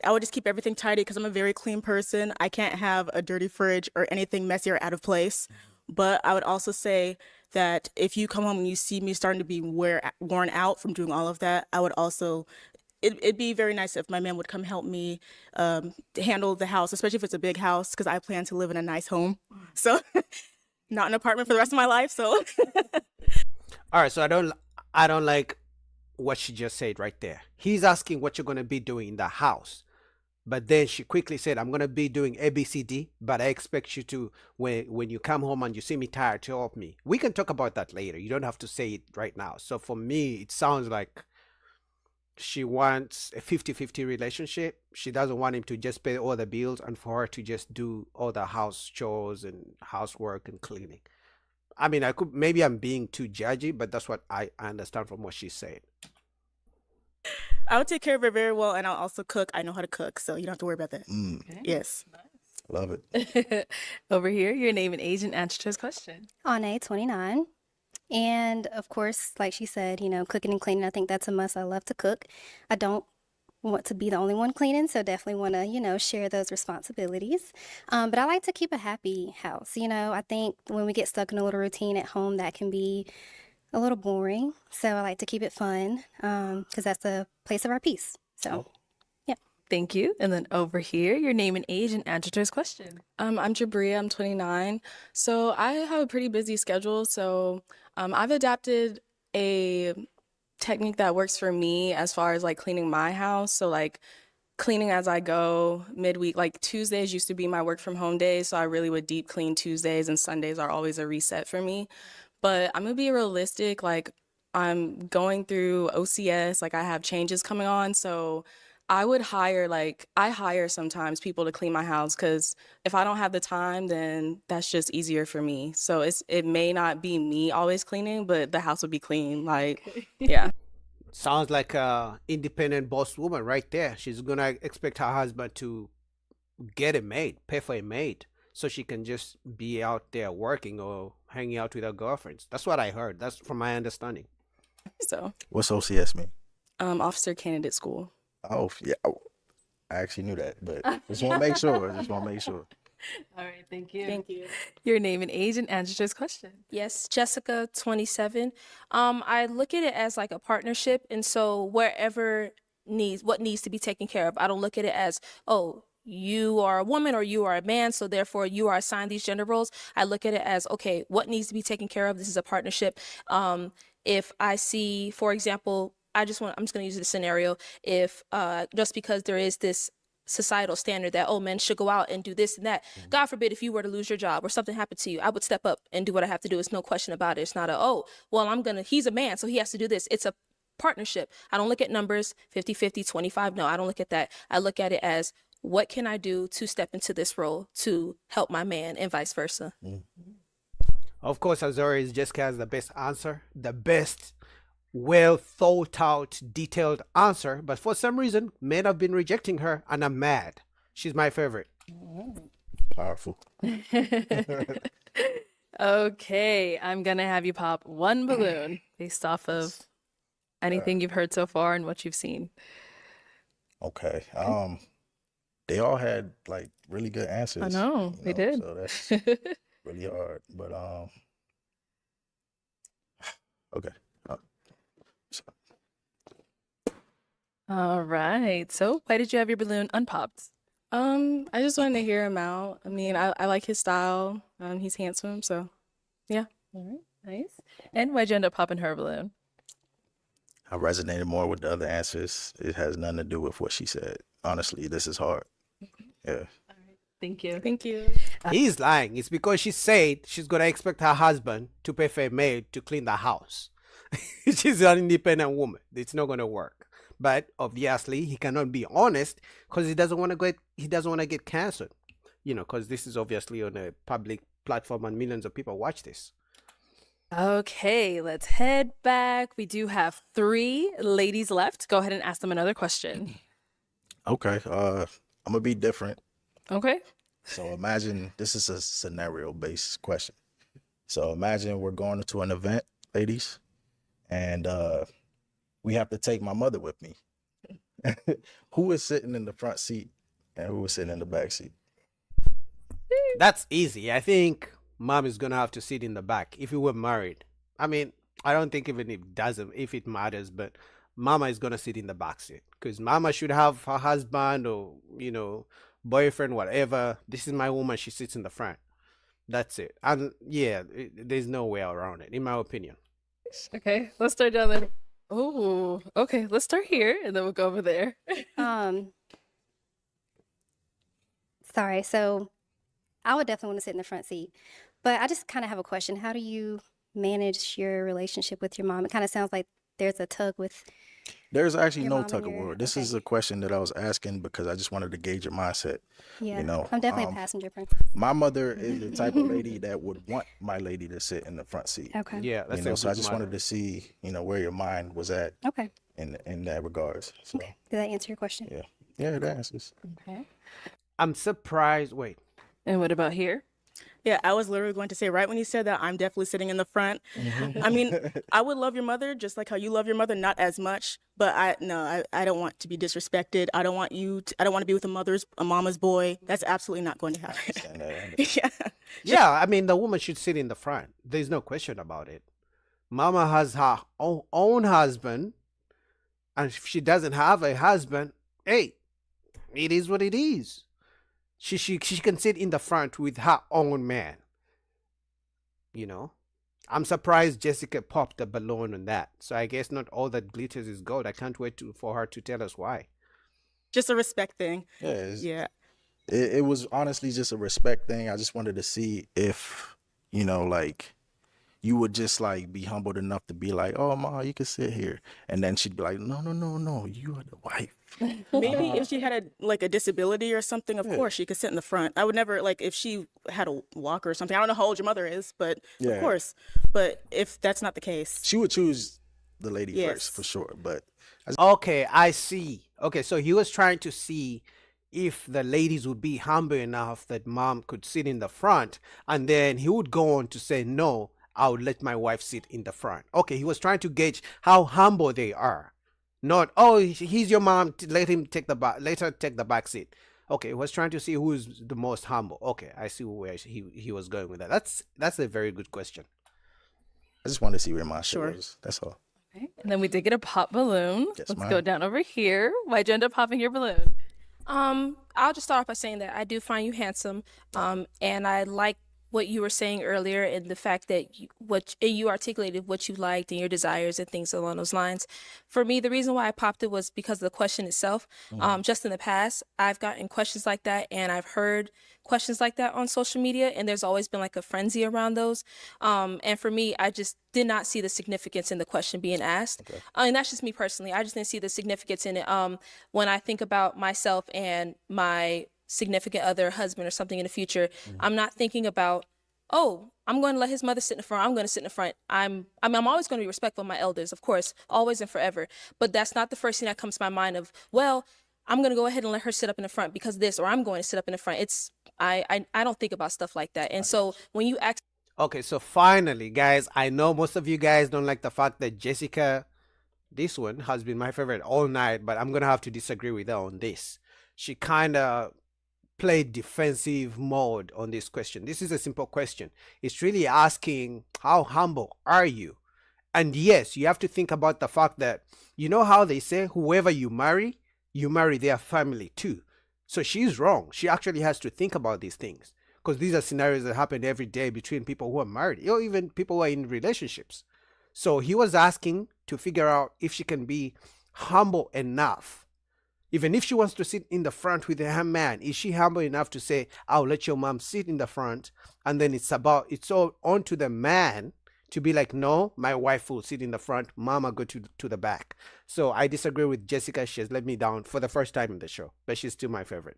would just keep everything tidy because I'm a very clean person. I can't have a dirty fridge or anything messy or out of place. But I would also say that if you come home and you see me starting to be worn out from doing all of that, I would also, it'd be very nice if my man would come help me handle the house, especially if it's a big house, because I plan to live in a nice home. So not an apartment for the rest of my life. So All right, so I don't like what she just said right there. He's asking what you're gonna be doing in the house, but then she quickly said, "I'm gonna be doing ABCD, but I expect you to when you come home and you see me tired to help me." We can talk about that later. You don't have to say it right now. So for me, it sounds like she wants a 50-50 relationship. She doesn't want him to just pay all the bills and for her to just do all the house chores and housework and cleaning. I mean, I could maybe I'm being too judgy, but that's what I understand from what she said. I would take care of her very well, and I'll also cook. I know how to cook, so you don't have to worry about that. Mm, Yes. love it. Over here, your name and age and answer to this question. Ane, 29. And of course, like she said, you know, cooking and cleaning, I think that's a must. I love to cook. I don't want to be the only one cleaning, so definitely want to, you know, share those responsibilities. But I like to keep a happy house. You know, I think when we get stuck in a little routine at home, that can be a little boring. So I like to keep it fun because that's the place of our peace. So, yeah. Thank you. And then over here, your name and age and answer to this question. I'm Jabria, I'm 29. So I have a pretty busy schedule. So I've adapted a technique that works for me as far as like cleaning my house. So like cleaning as I go midweek, like Tuesdays used to be my work from home days. So I really would deep clean Tuesdays, and Sundays are always a reset for me. But I'm gonna be realistic, like I'm going through OCS, like I have changes coming on. So I would hire, like, I hire sometimes people to clean my house because if I don't have the time, then that's just easier for me. So it may not be me always cleaning, but the house would be clean. Like, yeah. Sounds like a independent boss woman right there. She's gonna expect her husband to get a maid, pay for a maid, so she can just be out there working or hanging out with her girlfriends. That's what I heard. That's from my understanding. So, What's OCS mean? Officer candidate school. Oh, yeah. Oh, I actually knew that, but just want to make sure. Just want to make sure. all right, thank you. Thank you. Your name and age and answer to this question. Yes, Jessica, 27. I look at it as like a partnership, and so wherever what needs to be taken care of, I don't look at it as, oh, you are a woman or you are a man, so therefore you are assigned these gender roles. I look at it as, okay, what needs to be taken care of? This is a partnership. If I see, for example, I'm just going to use the scenario. If just because there is this societal standard that, oh, men should go out and do this and that, God forbid, if you were to lose your job or something happened to you, I would step up and do what I have to do. It's no question about it. It's not oh, well, he's a man, so he has to do this. It's a partnership. I don't look at numbers 50-50, 25. No, I don't look at that. I look at it as, what can I do to step into this role to help my man, and vice versa. Of course, as always, Jessica has the best answer, the best, well thought out, detailed answer. But for some reason, men have been rejecting her, and I'm mad. She's my favorite. Powerful. Okay, I'm gonna have you pop one balloon based off of anything you've heard so far and what you've seen. Okay. They all had like really good answers. I know, they did. So that's really hard. But okay. So, All right. So why did you have your balloon unpopped? I just wanted to hear him out. I mean, I like his style. He's handsome, so yeah. All right, nice. And why'd you end up popping her balloon? I resonated more with the other answers. It has nothing to do with what she said. Honestly, this is hard. Yeah. Thank you. Thank you. He's lying. It's because she said she's going to expect her husband to pay for a maid to clean the house. She's an independent woman. It's not going to work. But obviously, he cannot be honest because he doesn't want to get canceled. You know, because this is obviously on a public platform and millions of people watch this. Okay, let's head back. We do have 3 ladies left. Go ahead and ask them another question. Okay. I'm gonna be different. Okay. So imagine this is a scenario-based question. So imagine we're going to an event, ladies, and we have to take my mother with me. Who is sitting in the front seat and who is sitting in the back seat? That's easy. I think mom is going to have to sit in the back if we were married. I mean, I don't think even if it matters, but mama is going to sit in the back seat because mama should have her husband or, you know, boyfriend, whatever. This is my woman. She sits in the front. That's it. And yeah, there's no way around it, in my opinion. Okay, let's start down there. Oh, okay. Let's start here and then we'll go over there. Sorry. So I would definitely want to sit in the front seat, but I just kind of have a question. How do you manage your relationship with your mom? It kind of sounds like there's a tug with There's actually your no mom and tug of your war. This okay. is a question that I was asking because I just wanted to gauge your mindset. Yeah, You know, I'm definitely a passenger princess. my mother is the type of lady that would want my lady to sit in the front seat. Okay. Yeah, You that's know, a so I good just mother. wanted to see, you know, where your mind was at Okay. in that regards. So Okay. Did that answer your question? yeah, yeah, that answers. Okay. I'm surprised. Wait, And what about here? Yeah, I was literally going to say right when you said that, I'm definitely sitting in the front. I mean, I would love your mother just like how you love your mother, not as much, but I don't want to be disrespected. I don't want I don't want to be with a mama's boy. That's absolutely not going to I happen. understand that. I understand. Yeah. yeah, I mean the woman should sit in the front. There's no question about it. Mama has her own husband, and if she doesn't have a husband, hey, it is what it is. She can sit in the front with her own man. You know, I'm surprised Jessica popped the balloon on that. So I guess not all that glitters is gold. I can't wait for her to tell us why. Just a respect thing. Yeah, Yeah. it was honestly just a respect thing. I just wanted to see if, you know, like you would just like be humbled enough to be like, oh ma, you can sit here. And then she'd be like, no, no, no, no, you are the wife. Maybe if she had a disability or something, of Yeah. course she could sit in the front. I would never like if she had a walker or something. I don't know how old your mother is, but Yeah. of course. But if that's not the case, She would choose the lady Yes. first for sure. But Okay, I see. Okay, so he was trying to see if the ladies would be humble enough that mom could sit in the front, and then he would go on to say, no, I would let my wife sit in the front. Okay, he was trying to gauge how humble they are. Not, oh, he's your mom, let him take the back, let her take the back seat. Okay, he was trying to see who's the most humble. Okay, I see where he was going with that. That's a very good question. I just wanted to see where my Sure. shit was. That's all. Okay. And then we did get a pop balloon. Yes, Let's ma'am. go down over here. Why'd you end up popping your balloon? I'll just start off by saying that I do find you handsome, and I like what you were saying earlier and the fact that you articulated what you liked and your desires and things along those lines. For me, the reason why I popped it was because of the question itself. Just in the past, I've gotten questions like that, and I've heard questions like that on social media, and there's always been like a frenzy around those. And for me, I just did not see the significance in the question being asked. And that's just me personally. I just didn't see the significance in it. When I think about myself and my significant other, husband or something in the future, I'm not thinking about, oh, I'm going to let his mother sit in the front. I'm going to sit in the front. I'm always going to be respectful of my elders, of course, always and forever. But that's not the first thing that comes to my mind of, well, I'm going to go ahead and let her sit up in the front because of this, or I'm going to sit up in the front. It's I don't think about stuff like that. And so when you ask, Okay, so finally, guys, I know most of you guys don't like the fact that Jessica, this one, has been my favorite all night, but I'm going to have to disagree with her on this. She kind of played defensive mode on this question. This is a simple question. It's really asking, how humble are you? And yes, you have to think about the fact that, you know how they say, whoever you marry their family too. So she's wrong. She actually has to think about these things, because these are scenarios that happen every day between people who are married, or even people who are in relationships. So he was asking to figure out if she can be humble enough. Even if she wants to sit in the front with her man, is she humble enough to say, I'll let your mom sit in the front, and then it's all on to the man to be like, no, my wife will sit in the front, mama go to the back. So I disagree with Jessica. She has let me down for the first time in the show, but she's still my favorite.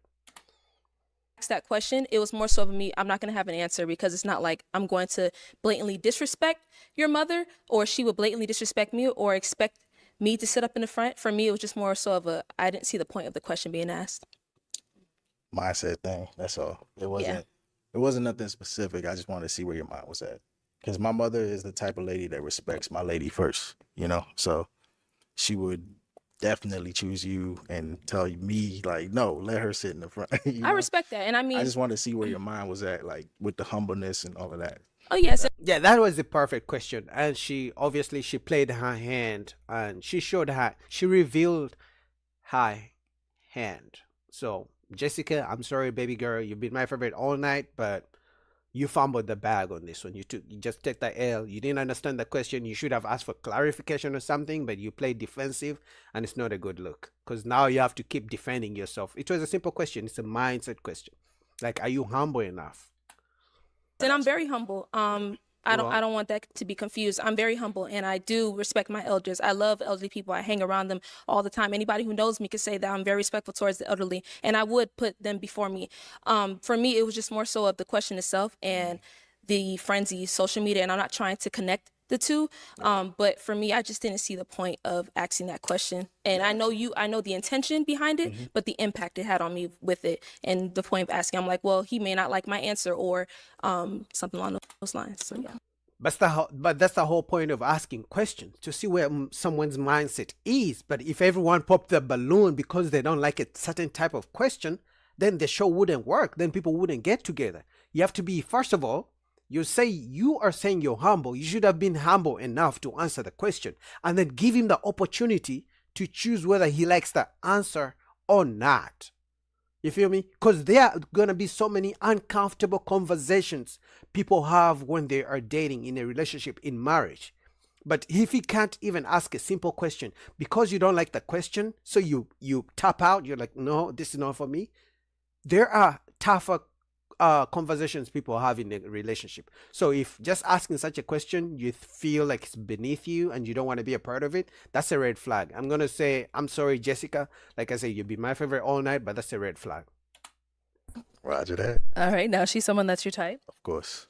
that question, it was more so of me, I'm not going to have an answer, because it's not like I'm going to blatantly disrespect your mother, or she would blatantly disrespect me or expect me to sit up in the front. For me, it was just more so of I didn't see the point of the question being asked. Mindset thing. That's all. It wasn't nothing specific. I just wanted to see where your mind was at. Because my mother is the type of lady that respects my lady first, you know? So she would definitely choose you and tell me, like, no, let her sit in the front. You I know? respect that. And I mean, I just wanted to see where your mind was at, like, with the humbleness and all of that. oh, yes. Yeah, that was the perfect question. And she played her hand, and she revealed her hand. So Jessica, I'm sorry, baby girl, you've been my favorite all night, but you fumbled the bag on this one. You just took the L. You didn't understand the question. You should have asked for clarification or something, but you played defensive, and it's not a good look, because now you have to keep defending yourself. It was a simple question. It's a mindset question. Like, are you humble enough? And I'm very humble. I Well, don't want that to be confused. I'm very humble and I do respect my elders. I love elderly people. I hang around them all the time. Anybody who knows me can say that I'm very respectful towards the elderly and I would put them before me. For me, it was just more so of the question itself and the frenzy, social media, and I'm not trying to connect the two. But for me, I just didn't see the point of asking that question. And I know the intention behind it, but the impact it had on me with it and the point of asking, I'm like, well, he may not like my answer or something along those lines. So yeah. but that's the whole point of asking questions, to see where someone's mindset is. But if everyone popped the balloon because they don't like a certain type of question, then the show wouldn't work. Then people wouldn't get together. You have to be, first of all, you are saying you're humble. You should have been humble enough to answer the question and then give him the opportunity to choose whether he likes the answer or not. You feel me? Because there are going to be so many uncomfortable conversations people have when they are dating, in a relationship, in marriage. But if he can't even ask a simple question because you don't like the question, so you tap out, you're like, no, this is not for me. There are tougher conversations people have in a relationship. So if just asking such a question, you feel like it's beneath you and you don't want to be a part of it, that's a red flag. I'm going to say, I'm sorry, Jessica. Like I say, you'll be my favorite all night, but that's a red flag. Roger that. All right. Now she's someone that's your type. Of course.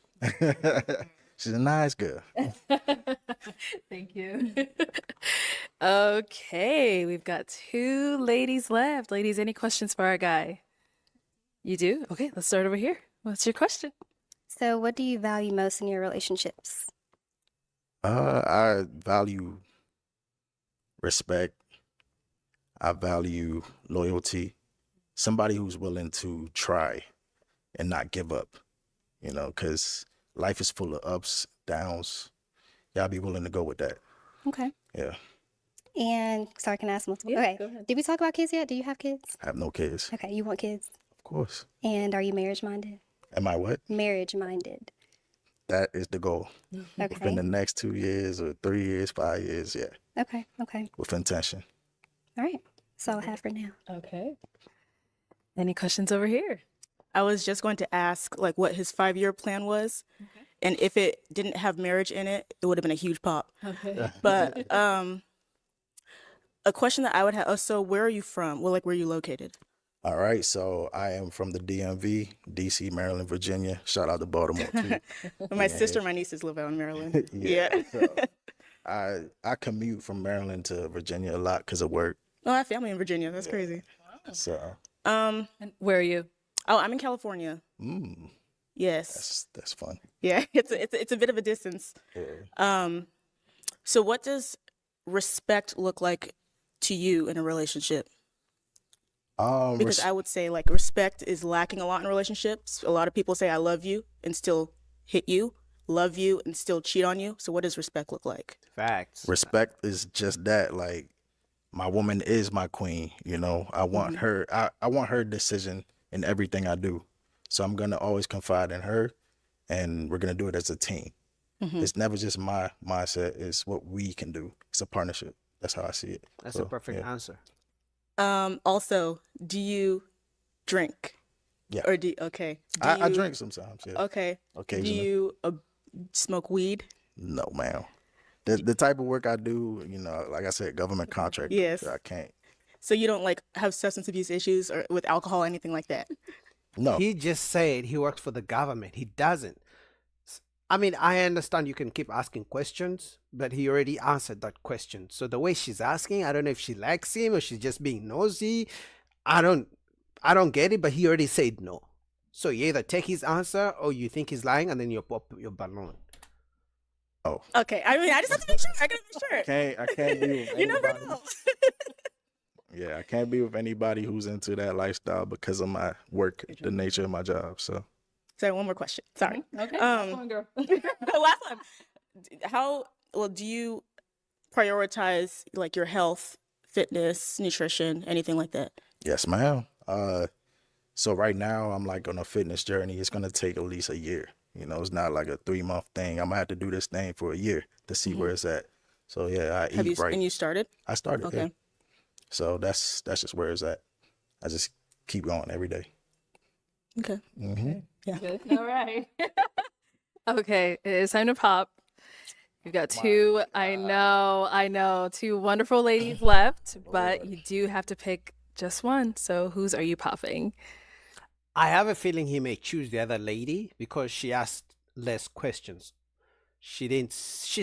She's a nice girl. Thank you. Okay. We've got 2 ladies left. Ladies, any questions for our guy? You do? Okay. Let's start over here. What's your question? So, what do you value most in your relationships? I value respect. I value loyalty. Somebody who's willing to try and not give up, you know, because life is full of ups, downs. Y'all be willing to go with that. Okay. Yeah. And sorry, can I ask multiple? Yeah, Okay. go ahead. Did we talk about kids yet? Do you have kids? I have no kids. Okay. You want kids? Of course. And are you marriage minded? Am I what? Marriage minded. That is the goal. Within Okay. the next 2 years or 3 years, 5 years, yeah. Okay. Okay. With intention. All right. That's all I have for now. Okay. Any questions over here? I was just going to ask like what his 5-year plan was. And if it didn't have marriage in it, it would have been a huge pop. Okay. But a question that I would have, oh, so where are you from? Well, like where are you located? All right, so I am from the DMV, DC, Maryland, Virginia. Shout out to Baltimore too. My Yeah. sister and my nieces live out in Maryland. Yeah. So I commute from Maryland to Virginia a lot because of work. Oh, I have family in Virginia. That's crazy. So And where are you? Oh, I'm in California. Yes. that's fun. Yeah, it's a bit of a distance. Yeah. So what does respect look like to you in a relationship? Because I would say like respect is lacking a lot in relationships. A lot of people say I love you and still hit you, love you and still cheat on you. So what does respect look like? Facts. Respect is just that. Like, my woman is my queen. You know, I want her. I want her decision in everything I do. So I'm gonna always confide in her, and we're gonna do it as a team. It's never just my mindset. It's what we can do. It's a partnership. That's how I see it. That's So, a perfect yeah. answer. Also, do you drink? Yeah. Or okay. I drink sometimes. Yeah. Okay. Do Occasionally. you smoke weed? No, ma'am. The type of work I do, you know, like I said, government contract. Yes. I can't. So you don't like have substance abuse issues or with alcohol, anything like that? No. He just said he works for the government. He doesn't. I mean, I understand you can keep asking questions, but he already answered that question. So the way she's asking, I don't know if she likes him or she's just being nosy. I don't get it, but he already said no. So you either take his answer or you think he's lying and then you pop your balloon. Oh. Okay. I mean, I just have to make sure. I gotta make sure. I can't be with You never anybody. know. Yeah, I can't be with anybody who's into that lifestyle because of my work, the nature of my job. So So one more question. Sorry. Okay. Um, Come on, girl. Last one. Do you prioritize like your health, fitness, nutrition, anything like that? yes, ma'am. So right now I'm like on a fitness journey. It's gonna take at least a year. You know, it's not like a 3-month thing. I'm gonna have to do this thing for a year to see where it's at. So yeah, I Have you eat right. and you started? I started. Okay. Yeah. So that's just where it's at. I just keep going every day. Okay. Mm-hmm. Yeah. Good. All right. Okay, it is time to pop. We've got two, I know, two wonderful ladies left, but you do have to pick just one. So whose are you popping? I have a feeling he may choose the other lady because she asked less questions. She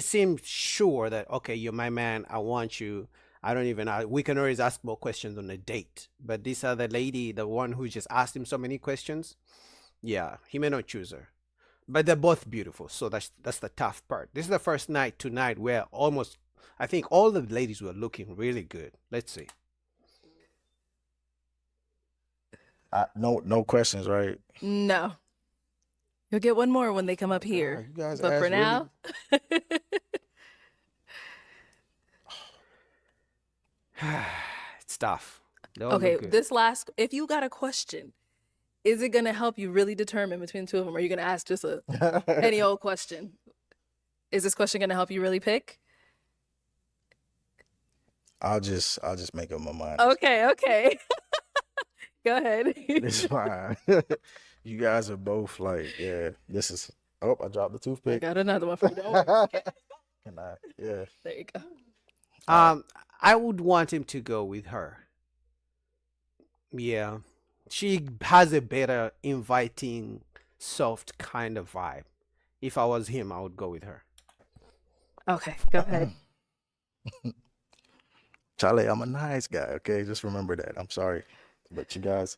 seemed sure that, okay, you're my man, I want you. I don't even, we can always ask more questions on a date. But this other lady, the one who just asked him so many questions, yeah, he may not choose her. But they're both beautiful, so that's the tough part. This is the first night tonight where almost, I think all the ladies were looking really good. Let's see. No questions, right? No. You'll get one more when they come up here. You guys But asked for now, It's tough. They all look okay, good. this last, if you got a question, is it going to help you really determine between the two of them? Or are you going to ask just any old question? Is this question going to help you really pick? I'll just make up my mind. Okay. Go ahead. It's fine. You guys are both like, yeah, this is, oh, I dropped the I toothpick. got another one for you. Don't worry. Can I? Yeah. There you go. I would want him to go with her. Yeah. She has a better inviting, soft kind of vibe. If I was him, I would go with her. Okay, go ahead. Charlie, I'm a nice guy, okay? Just remember that. I'm sorry. But you guys,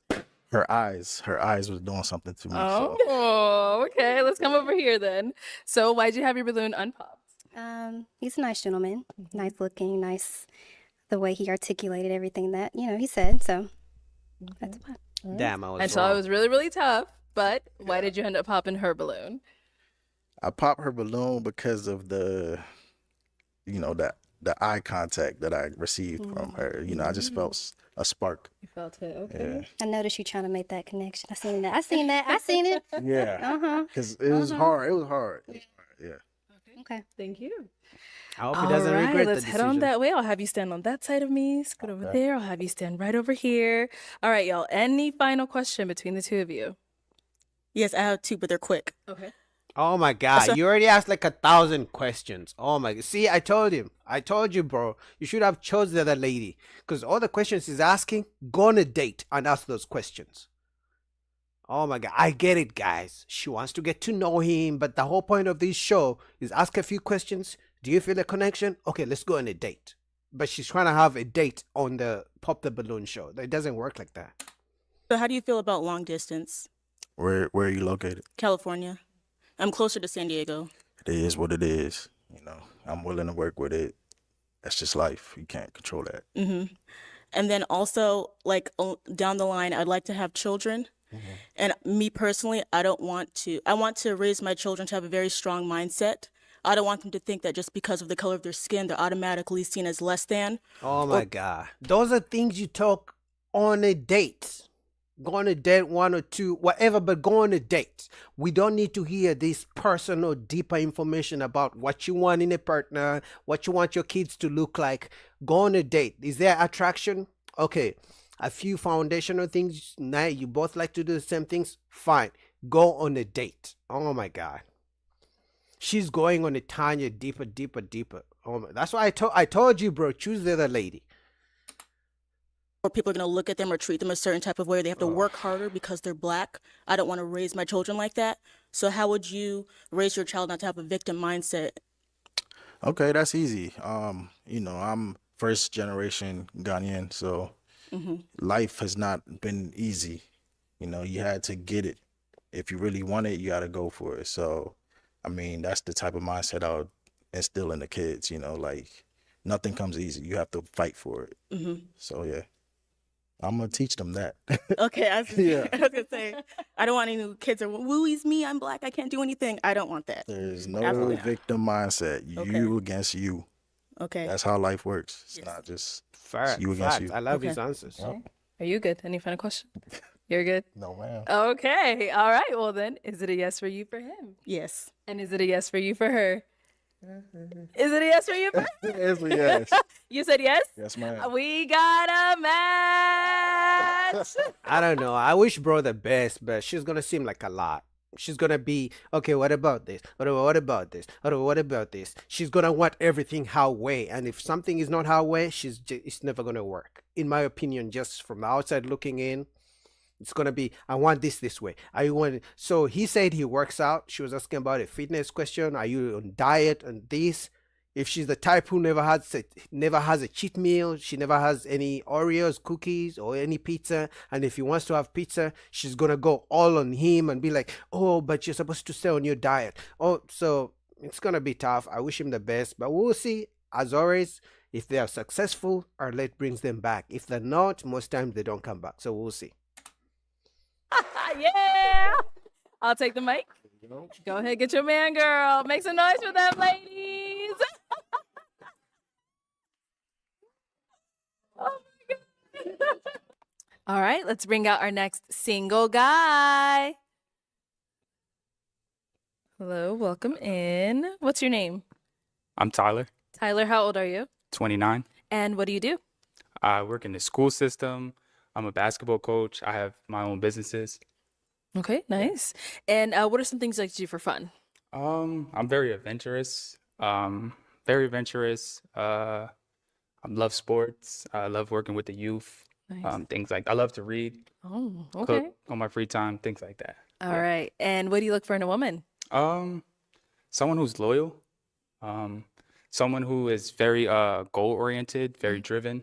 her eyes was doing something to me. So. Oh, okay. Let's come over here then. So why'd you have your balloon unpopped? He's a nice gentleman, nice looking, nice the way he articulated everything that, he said. So that's why. Damn, I was I saw wrong. it was really, really tough, but why did you end up popping her balloon? I popped her balloon because of the eye contact that I received from her. I just felt a spark. You felt it, okay. I noticed you trying to make that connection. I seen it. Yeah. Uh-huh. Because it was hard. It was hard. Yeah. Okay. Thank you. I hope he All doesn't right, regret the let's head on decision. that way. I'll have you stand on that side of me, scoot over there. I'll have you stand right over here. All right, y'all. Any final question between the two of you? Yes, I have two, but they're quick. Okay. Oh my God, So- you already asked like 1,000 questions. Oh my, see, I told you, bro. You should have chose the other lady because all the questions he's asking, go on a date and ask those questions. Oh my God, I get it, guys. She wants to get to know him, but the whole point of this show is ask a few questions. Do you feel a connection? Okay, let's go on a date. But she's trying to have a date on the Pop the Balloon show. It doesn't work like that. So how do you feel about long distance? Where are you located? California. I'm closer to San Diego. It is what it is. I'm willing to work with it. That's just life. You can't control that. Mm-hmm. And then also, like down the line, I'd like to have children. And me personally, I want to raise my children to have a very strong mindset. I don't want them to think that just because of the color of their skin, they're automatically seen as less than. Oh my God. Those are things you talk on a date. Go on a date, one or two, whatever, but go on a date. We don't need to hear this personal, deeper information about what you want in a partner, what you want your kids to look like. Go on a date. Is there attraction? Okay. A few foundational things. Now you both like to do the same things. Fine. Go on a date. Oh my God. She's going on a tanya deeper. Oh my, that's why I told you, bro, choose the other lady. Or people are going to look at them or treat them a certain type of way. They have to work harder because they're black. I don't want to raise my children like that. So how would you raise your child not to have a victim mindset? Okay, that's easy. I'm first generation Ghanaian, so life has not been easy. You had to get it. If you really want it, you got to go for it. So, that's the type of mindset I would instill in the kids, like nothing comes easy. You have to fight for it. Mm-hmm. So, yeah, I'm going to teach them that. Okay, I was Yeah. going to say, I don't want any new kids or, wooey's me, I'm black, I can't do anything. I don't want that. There's no Absolutely not. victim mindset. You against you. Okay. That's how life works. It's Yes. not just Fact. you against Fact. you. I love Okay. his answers. Are you good? Any final question? You're good? No, man. Okay. All right. Well, then, is it a yes for you for him? Yes. And is it a yes for you for her? Is it a yes for you for her? Yes. You said yes? Yes, ma'am. We got a match. I don't know. I wish bro the best, but she's gonna seem like a lot. she's gonna be okay. What about this? What about this? What about this? She's gonna want everything her way, and if something is not her way, it's never gonna work. In my opinion, just from the outside looking in, it's gonna be, I want this way. I want. So he said he works out. She was asking about a fitness question. Are you on diet and this? If she's the type who never has a cheat meal, she never has any Oreos, cookies, or any pizza, and if he wants to have pizza, she's gonna go all on him and be like, "Oh, but you're supposed to stay on your diet." Oh, so it's gonna be tough. I wish him the best, but we'll see. As always, if they are successful, Arlette brings them back. If they're not, most times they don't come back. So we'll see. Yeah. I'll take the mic. Go ahead, get your man, girl. Make some noise for them, ladies. Oh my God. All right, let's bring out our next single guy. Hello, welcome in. What's your name? I'm Tyler, Tyler, how old are you? 29. And what do you do? I work in the school system. I'm a basketball coach. I have my own businesses. Okay, nice. And what are some things you like to do for fun? I'm very adventurous. Very adventurous. I love sports. I love working with the youth. Nice. Things like I love to read, Oh, okay. cook on my free time, things like that. All right. And what do you look for in a woman? Someone who's loyal. Someone who is very goal oriented, very driven.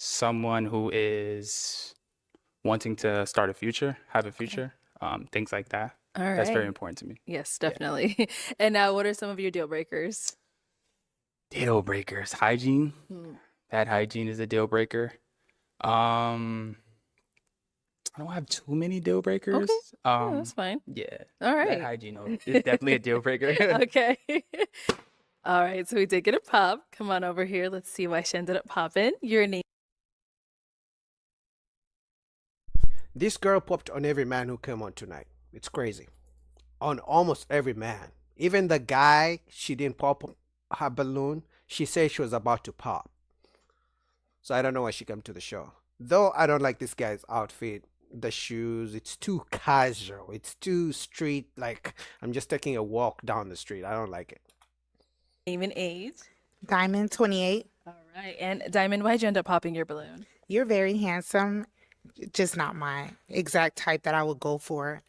Someone who is wanting to start a future, have a future, things like that. All right. That's very important to me. Yes, definitely. And now, what are some of your deal breakers? Deal breakers. Hygiene. Hmm. Bad hygiene is a deal breaker. I don't have too many deal breakers. Yeah, that's fine. Yeah. All Bad right. hygiene is definitely a deal breaker. Okay. All right. So we did get a pop. Come on over here. Let's see why she ended up popping. Your name. This girl popped on every man who came on tonight. It's crazy. On almost every man. Even the guy, she didn't pop her balloon. She said she was about to pop. So I don't know why she came to the show. Though I don't like this guy's outfit. The shoes, it's too casual. It's too street. Like, I'm just taking a walk down the street. I don't like it. Name and age. Diamond 28. All right. And Diamond, why'd you end up popping your balloon? You're very handsome. Just not my exact type that I would go for.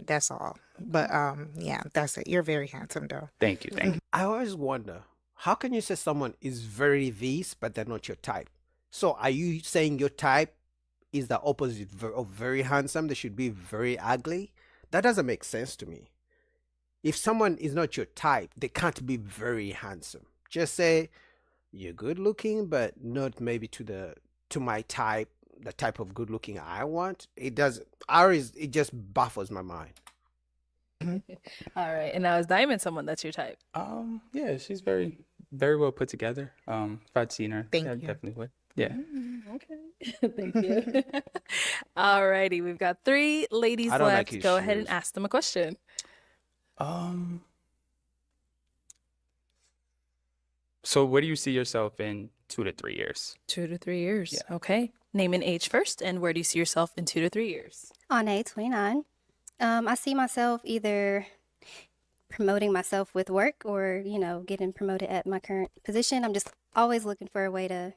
That's all. But yeah, that's it. You're very handsome though. Thank you. Thank you. I always wonder, how can you say someone is very this, but they're not your type? So are you saying your type is the opposite of very handsome? They should be very ugly? That doesn't make sense to me. If someone is not your type, they can't be very handsome. Just say you're good looking, but not maybe to my type, the type of good looking I want. It just baffles my mind. All right. And now is Diamond someone that's your type? Yeah, she's very, very well put together. If I'd seen her, Thank I you. definitely would. Yeah. Okay. Thank you. All righty. We've got 3 ladies I don't like left. his Go ahead and shoes. ask them a question. So where do you see yourself in 2 to 3 years? 2 to 3 years. Yeah. Okay. Name and age first. And where do you see yourself in 2 to 3 years? Ane, 29. I see myself either promoting myself with work or, getting promoted at my current position. I'm just always looking for a way to,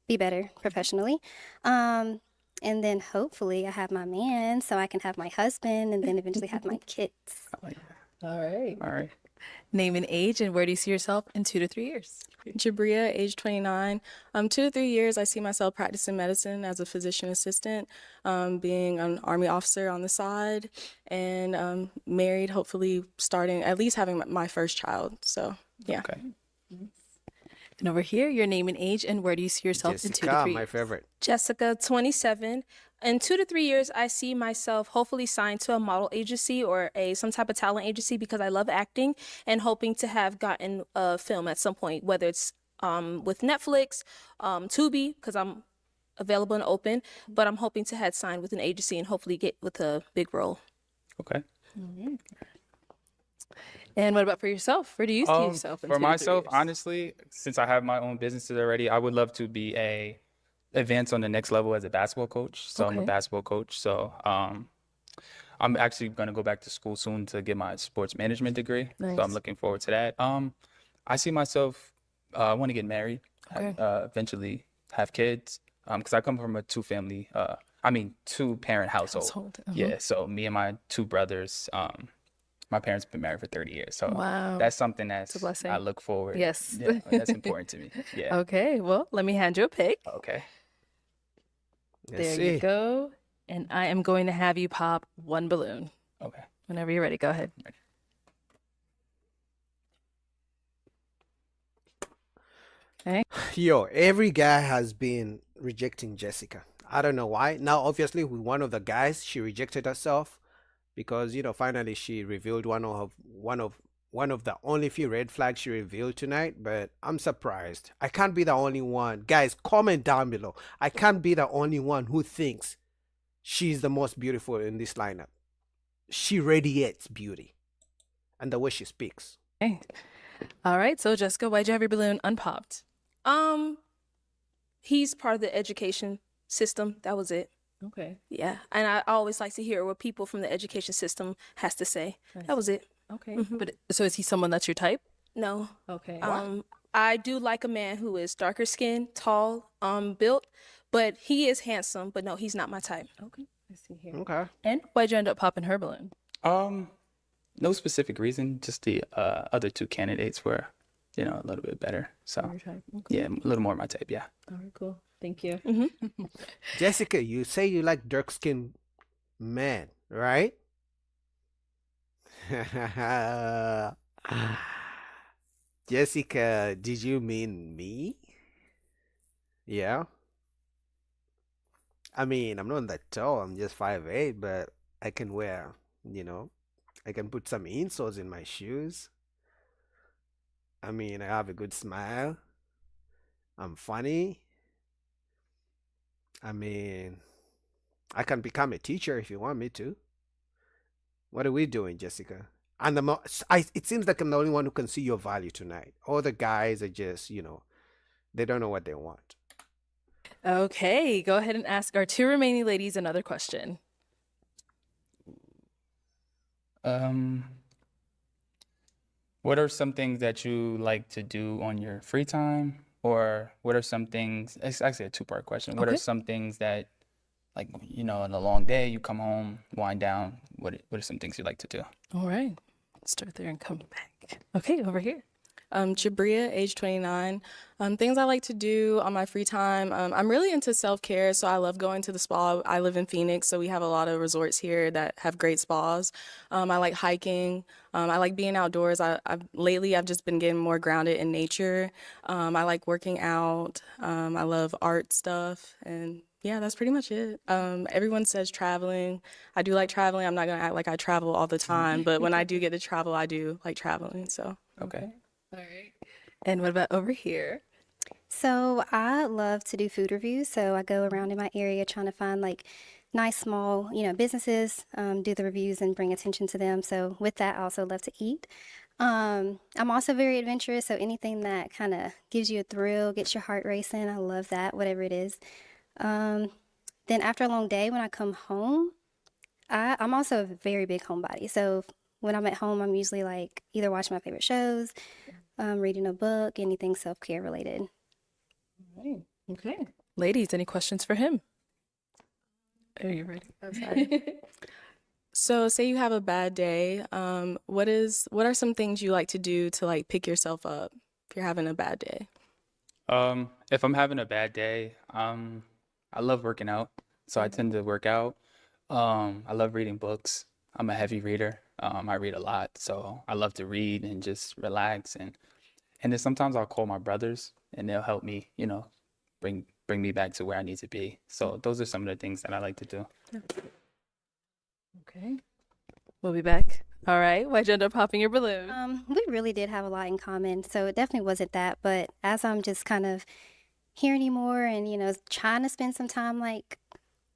be better professionally. And then hopefully I have my man so I can have my husband and then eventually have my kids. I like that. All right. All right. Name and age. And where do you see yourself in 2 to 3 years? Jabria, age 29. 2 to 3 years, I see myself practicing medicine as a physician assistant, being an Army officer on the side, and married, hopefully starting, at least having my first child. So, yeah. Okay. And over here, your name and age. And where do you see yourself in 2 to Jessica, 3 my years? favorite. Jessica, 27. In 2 to 3 years, I see myself hopefully signed to a model agency or some type of talent agency because I love acting and hoping to have gotten a film at some point, whether it's with Netflix, Tubi, because I'm available and open, but I'm hoping to have signed with an agency and hopefully get with a big role. Okay. And what about for yourself? Where do you see yourself in 2 For to 3 myself, years? honestly, since I have my own businesses already, I would love to be advance on the next level as a basketball coach. So I'm a Okay. basketball coach. So I'm actually going to go back to school soon to get my sports management degree. So I'm Nice. looking forward to that. I see myself, I want to get married, Okay. eventually have kids. Because I come from a two-parent household. Household. Yeah, so me and my two brothers, my parents been married for 30 years. So Wow. that's something It's a that's I blessing. look forward. Yes. Yeah, that's important to me. Yeah. Okay. Well, let me hand you a pick. Okay. Let's There see. you go. And I am going to have you pop one balloon. Okay. Whenever you're ready, go ahead. Okay. Yo, every guy has been rejecting Jessica. I don't know why. Now, obviously, with one of the guys, she rejected herself because finally she revealed one of the only few red flags she revealed tonight. But I'm surprised. I can't be the only one. Guys, comment down below. I can't be the only one who thinks she's the most beautiful in this lineup. She radiates beauty, and the way she speaks. Okay. All right. So, Jessica, why'd you have your balloon unpopped? He's part of the education system. That was it. Okay. Yeah. And I always like to hear what people from the education system has to say. That was it. Okay. Mhm. But so is he someone that's your type? No. Okay. I do like a man who is darker skinned, tall, built, but he is handsome. But no, he's not my type. Okay. I see here. Okay. And why'd you end up popping her balloon? No specific reason, just the other two candidates were, a little bit better. So Your type. Okay. yeah, a little more my type. Yeah. All right. Cool. Thank you. Jessica, you say you like dark-skinned men, right? Jessica, did you mean me? Yeah. I mean, I'm not that tall. I'm just 5'8", but I can wear, I can put some insoles in my shoes. I mean, I have a good smile. I'm funny. I mean, I can become a teacher if you want me to. What are we doing, Jessica? And it seems like I'm the only one who can see your value tonight. All the guys are just, they don't know what they want. Okay. Go ahead and ask our two remaining ladies another question. What are some things that you like to do on your free time? Or what are some things, it's actually a two-part question. What are Okay. some things that, like, in a long day, you come home, wind down, what are some things you like to do? All right. Let's start there and come back. Okay. Over here. Jabria, age 29. Things I like to do on my free time. I'm really into self-care, so I love going to the spa. I live in Phoenix, so we have a lot of resorts here that have great spas. I like hiking. I like being outdoors. Lately I've just been getting more grounded in nature. I like working out. I love art stuff, and yeah, that's pretty much it. Everyone says traveling. I do like traveling. I'm not gonna act like I travel all the time, but when I do get to travel, I do like traveling. So. Okay. All right. And what about over here? So I love to do food reviews. So I go around in my area trying to find like nice small, businesses, do the reviews and bring attention to them. So with that, I also love to eat. I'm also very adventurous. So anything that kind of gives you a thrill, gets your heart racing, I love that, whatever it is. Then after a long day, when I come home, I'm also a very big homebody. So when I'm at home, I'm usually like either watching my favorite shows, reading a book, anything self-care related. All right. Okay. Ladies, any questions for him? Are you ready? I'm sorry. So say you have a bad day. What are some things you like to do to like pick yourself up if you're having a bad day? If I'm having a bad day, I love working out, so I tend to work out. I love reading books. I'm a heavy reader. I read a lot, so I love to read and just relax. And then sometimes I'll call my brothers, and they'll help me, bring me back to where I need to be. So those are some of the things that I like to do. Okay. We'll be back. All right. Why'd you end up popping your balloon? We really did have a lot in common, so it definitely wasn't that. But as I'm just kind of hearing you more and, trying to spend some time like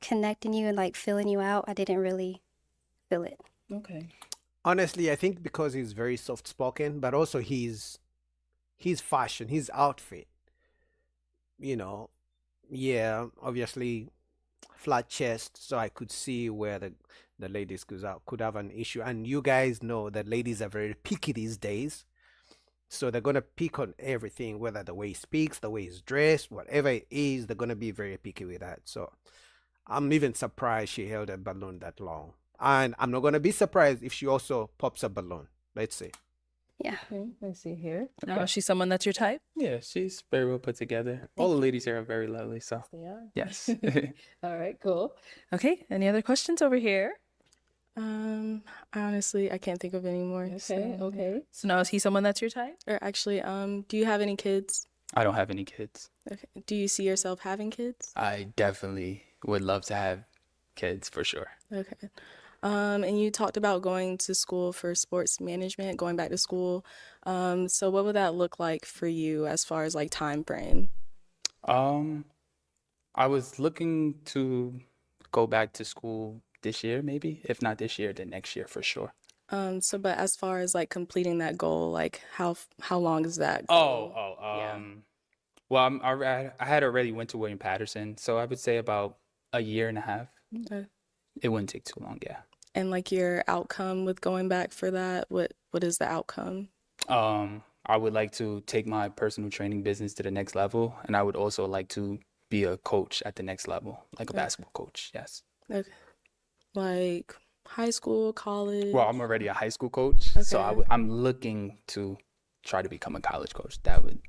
connecting you and like filling you out, I didn't really feel it. Okay. Honestly, I think because he's very soft-spoken, but also his fashion, his outfit, yeah, obviously flat chest, so I could see where the ladies could have an issue. And you guys know that ladies are very picky these days. So they're gonna pick on everything, whether the way he speaks, the way he's dressed, whatever it is, they're gonna be very picky with that. So I'm even surprised she held a balloon that long. And I'm not gonna be surprised if she also pops a balloon. Let's see. Yeah. Okay, I see here. Okay. Now, is she someone that's your type? Yeah, she's very well put together. All the ladies here are very lovely, so They are. yes. All right, cool. Okay, any other questions over here? Honestly, I can't think of any more. Okay. So now, is he someone that's your type? Or actually, do you have any kids? I don't have any kids. Okay. Do you see yourself having kids? I definitely would love to have kids for sure. Okay. And you talked about going to school for sports management, going back to school. So what would that look like for you as far as like time frame? I was looking to go back to school this year, maybe. If not this year, then next year for sure. But as far as like completing that goal, like how long is that Oh, goal? oh, well, I had already went to William Patterson, so I would say about a year and a half. Okay. It wouldn't take too long, yeah. And like your outcome with going back for that, what is the outcome? I would like to take my personal training business to the next level, and I would also like to be a coach at the next level, like a Okay. basketball coach, yes. Okay. Like high school, college? Well, I'm already a high school coach, so Okay. I'm looking to try to become a college coach. That would,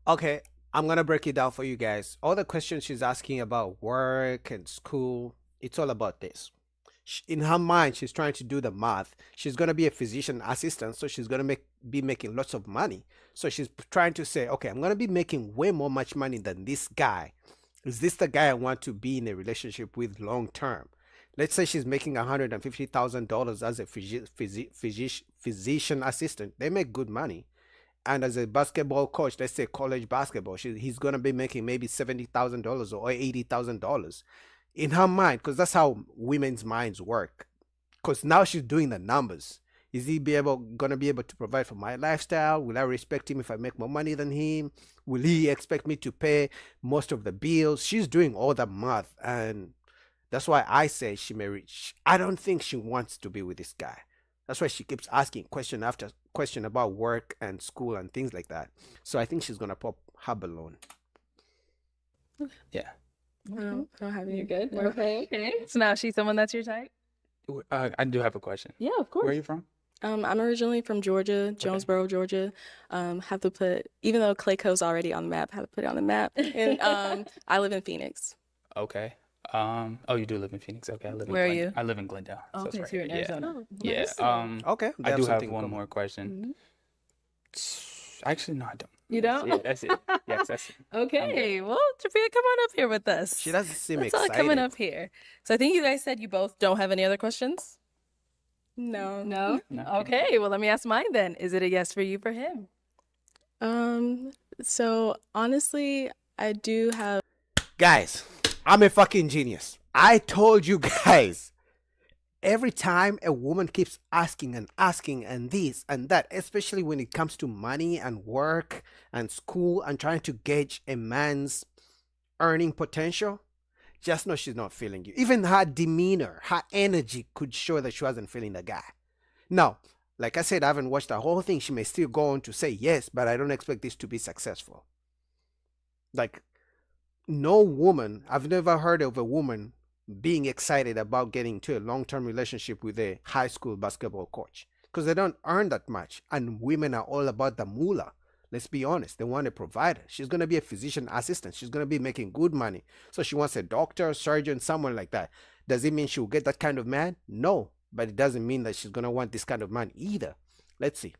Okay, I'm gonna break it down for you guys. All the questions she's asking about work and school, it's all about this. In her mind, she's trying to do the math. She's gonna be a physician assistant, so she's gonna be making lots of money. So she's trying to say, okay, I'm gonna be making way more much money than this guy. Is this the guy I want to be in a relationship with long term? Let's say she's making $150,000 as a physician assistant. They make good money. And as a basketball coach, let's say college basketball, he's gonna be making maybe $70,000 or $80,000 in her mind, because that's how women's minds work. Because now she's doing the numbers. Is he gonna be able to provide for my lifestyle? Will I respect him if I make more money than him? Will he expect me to pay most of the bills? She's doing all the math, and that's why I say she may reach. I don't think she wants to be with this guy. That's why she keeps asking question after question about work and school and things like that. So I think she's gonna pop her balloon. yeah. I don't have any You're good. more. Okay. So now, is she someone that's your type? I do have a question. Yeah, of Where are course. you from? I'm originally from Georgia, Jonesboro, Georgia. Have to put, even though Clayco's already on the map, have to put it on the map. And I live in Phoenix. Okay. Oh, you do live in Phoenix. Okay, I live in Where are you? I live in Glendale. So it's Okay, right so you're in here. Yeah. Arizona. Yeah. Nice. Okay, they I do have something in one common. more question. Actually, no, I don't. You don't? That's it. Yes, that's it. Okay. Well, Jafia, come on up here with us. She doesn't seem Let's all excited. coming up here. So I think you guys said you both don't have any other questions? No. No? No. Okay. Well, let me ask mine then. Is it a yes for you, for him? So honestly, I do have. Guys, I'm a fucking genius. I told you guys. Every time a woman keeps asking and this and that, especially when it comes to money and work and school and trying to gauge a man's earning potential, just know she's not feeling you. Even her demeanor, her energy could show that she wasn't feeling the guy. Now, like I said, I haven't watched the whole thing. She may still go on to say yes, but I don't expect this to be successful. Like, no woman, I've never heard of a woman being excited about getting into a long-term relationship with a high school basketball coach, because they don't earn that much, and women are all about the moolah. Let's be honest, they want a provider. She's going to be a physician assistant. She's going to be making good money, so she wants a doctor, surgeon, someone like that. Does it mean she will get that kind of man? No, but it doesn't mean that she's going to want this kind of man either. Let's see.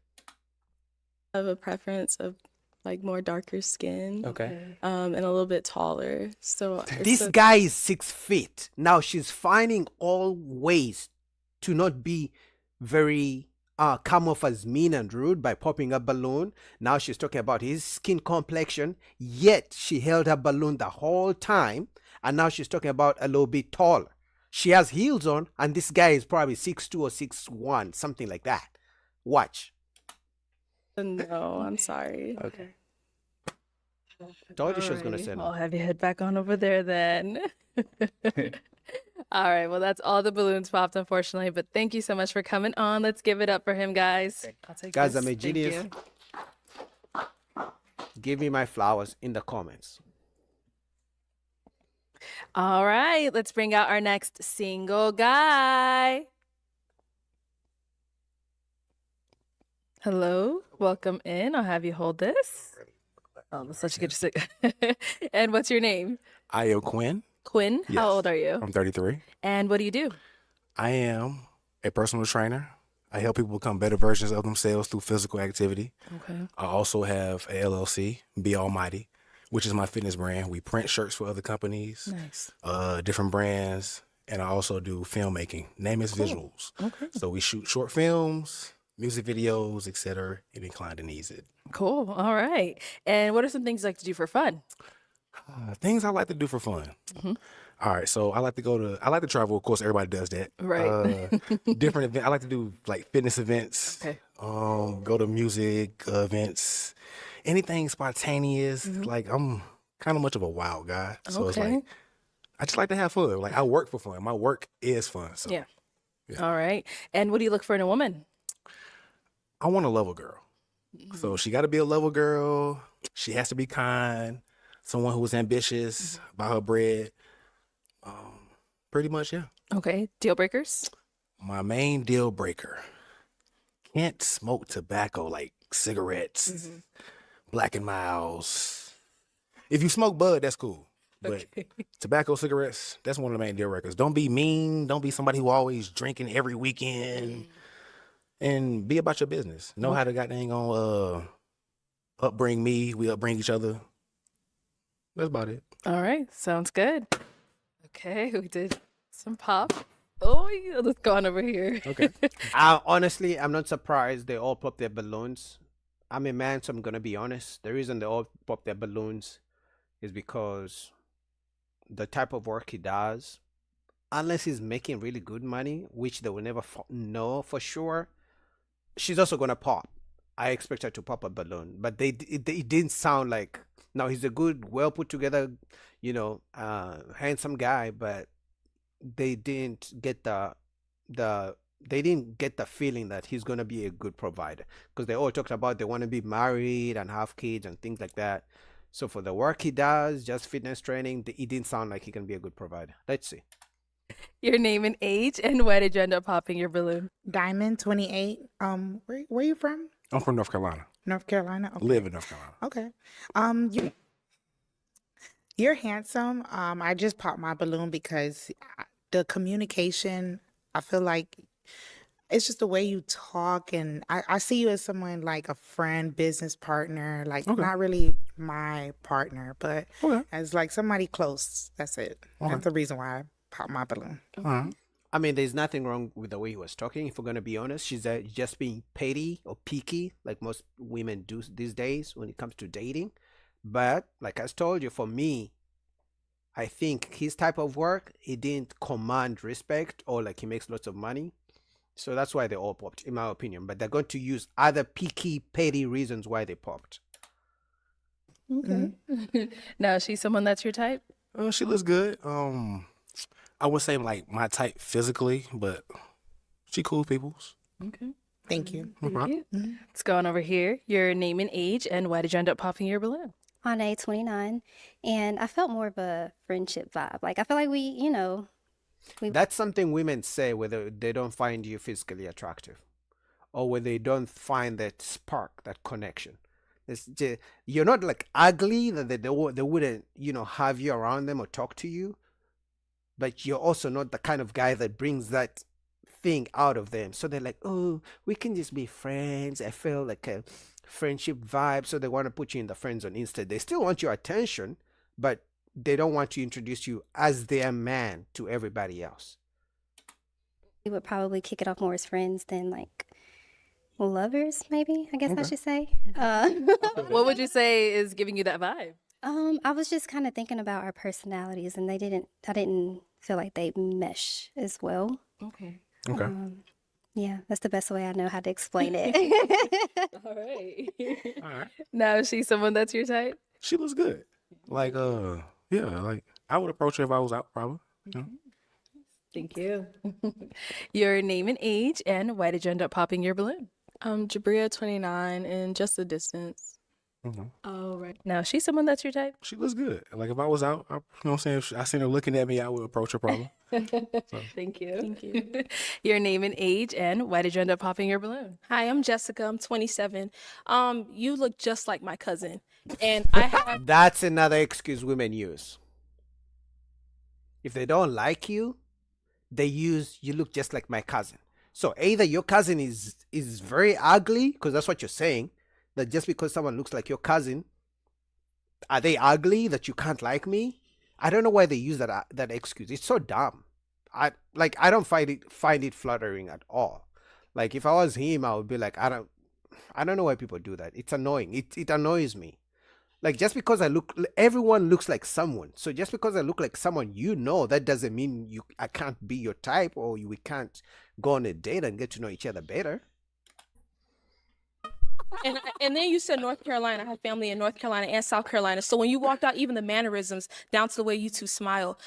Have a preference of like more darker skin. Okay. And a little bit taller. So This guy is 6 feet. Now she's finding all ways to not be very come off as mean and rude by popping a balloon. Now she's talking about his skin complexion, yet she held her balloon the whole time, and now she's talking about a little bit taller. She has heels on, and this guy is probably 6'2" or 6'1", something like that. Watch. No, I'm sorry. Okay. Told you she was gonna Alrighty, say no. I'll have you head back on over there then. All right, well, that's all the balloons popped, unfortunately, but thank you so much for coming on. Let's give it up for him, guys. I'll take Guys, this. I'm a Thank genius. you. Give me my flowers in the comments. All right, let's bring out our next single guy. Hello, welcome in. I'll have you hold this. Oh, that's such a good stick. And what's your name? I am Quinn. Quinn. Yes. How old are you? I'm 33. And what do you do? I am a personal trainer. I help people become better versions of themselves through physical activity. Okay. I also have a LLC, Be Almighty, which is my fitness brand. We print shirts for other companies, Nice. different brands, and I also do filmmaking. Name is visuals. Okay. So we shoot short films, music videos, etc. Any client that needs it. Cool. All right. And what are some things you like to do for fun? Things I like to do for fun. All right, so I like to travel. Of course, everybody does that. Right. Different events. I like to do like fitness events. Okay. Go to music events. Anything spontaneous. Like I'm kind of much of a wild guy, so it's Okay. like I just like to have fun. Like I work for fun. My work is fun. So Yeah. Yeah. All right. And what do you look for in a woman? I want a level girl. So she got to be a level girl. She has to be kind. Someone who is ambitious about her bread. Pretty much, yeah. Okay. Deal breakers? My main deal breaker. Can't smoke tobacco like cigarettes, Black and Miles. If you smoke bud, that's cool. But tobacco, cigarettes, that's one of the main deal breakers. Don't be mean. Don't be somebody who always drinking every weekend. And be about your business. Know how to goddamn upbring me. We upbring each other. That's about it. All right. Sounds good. Okay. We did some pop. Oh, yeah. Let's go on over here. Okay. Honestly, I'm not surprised they all pop their balloons. I'm a man, so I'm gonna be honest. The reason they all pop their balloons is because the type of work he does, unless he's making really good money, which they will never know for sure, she's also gonna pop. I expect her to pop a balloon, but it didn't sound like. Now he's a good, well put together, handsome guy, but they didn't get the feeling that he's gonna be a good provider, because they all talked about they want to be married and have kids and things like that. So for the work he does, just fitness training, it didn't sound like he can be a good provider. Let's see. Your name and age, and why did you end up popping your balloon? Diamond, 28. Where you from? I'm from North Carolina. North Carolina. Okay. Live in North Carolina. Okay. You're handsome. I just popped my balloon because the communication, I feel like it's just the way you talk, and I see you as someone like a friend, business partner, like Okay. not really my partner, but Okay. as like somebody close. That's it. Okay. That's the reason why I popped my balloon. All right. I mean, there's nothing wrong with the way he was talking. If we're gonna be honest, she's just being petty or picky, like most women do these days when it comes to dating. But like I told you, for me, I think his type of work, he didn't command respect, or like he makes lots of money. So that's why they all popped, in my opinion. But they're going to use other picky, petty reasons why they popped. Okay. Now, is she someone that's your type? She looks good. I would say like my type physically, but she cool peoples. Okay. Thank you. No problem. Let's go on over here. Your name and age, and why did you end up popping your balloon? Ane, 29, and I felt more of a friendship vibe. Like I feel like we That's something women say whether they don't find you physically attractive, or whether they don't find that spark, that connection. You're not like ugly that they wouldn't have you around them or talk to you, but you're also not the kind of guy that brings that thing out of them. So they're like, oh, we can just be friends. I feel like a friendship vibe. So they want to put you in the friend zone instead. They still want your attention, but they don't want to introduce you as their man to everybody else. we would probably kick it off more as friends than like lovers, maybe, I guess I should say. What would you say is giving you that vibe? I was just kind of thinking about our personalities, and I didn't feel like they mesh as well. Okay. Okay. Yeah, that's the best way I know how to explain it. All right. All right. Now, is she someone that's your type? She looks good. Like, yeah, like I would approach her if I was out, probably. You know? Thank you. Your name and age, and why did you end up popping your balloon? Jabria 29 and just the distance. Mhm. Oh, right. Now, she's someone that's your type? She looks good. Like if I was out, you know what I'm saying? If I seen her looking at me, I would approach her probably. Thank you. Thank you. Your name and age, and why did you end up popping your balloon? Hi, I'm Jessica. I'm 27. You look just like my cousin, and I have. That's another excuse women use. If they don't like you, they use you look just like my cousin. So either your cousin is very ugly, because that's what you're saying, that just because someone looks like your cousin, are they ugly that you can't like me? I don't know why they use that excuse. It's so dumb. I don't find it flattering at all. Like if I was him, I would be like, I don't know why people do that. It's annoying. It annoys me. Like just because everyone looks like someone. So just because I look like someone, that doesn't mean I can't be your type, or we can't go on a date and get to know each other better. And then you said North Carolina. I have family in North Carolina and South Carolina. So when you walked out, even the mannerisms down to the way you two smile,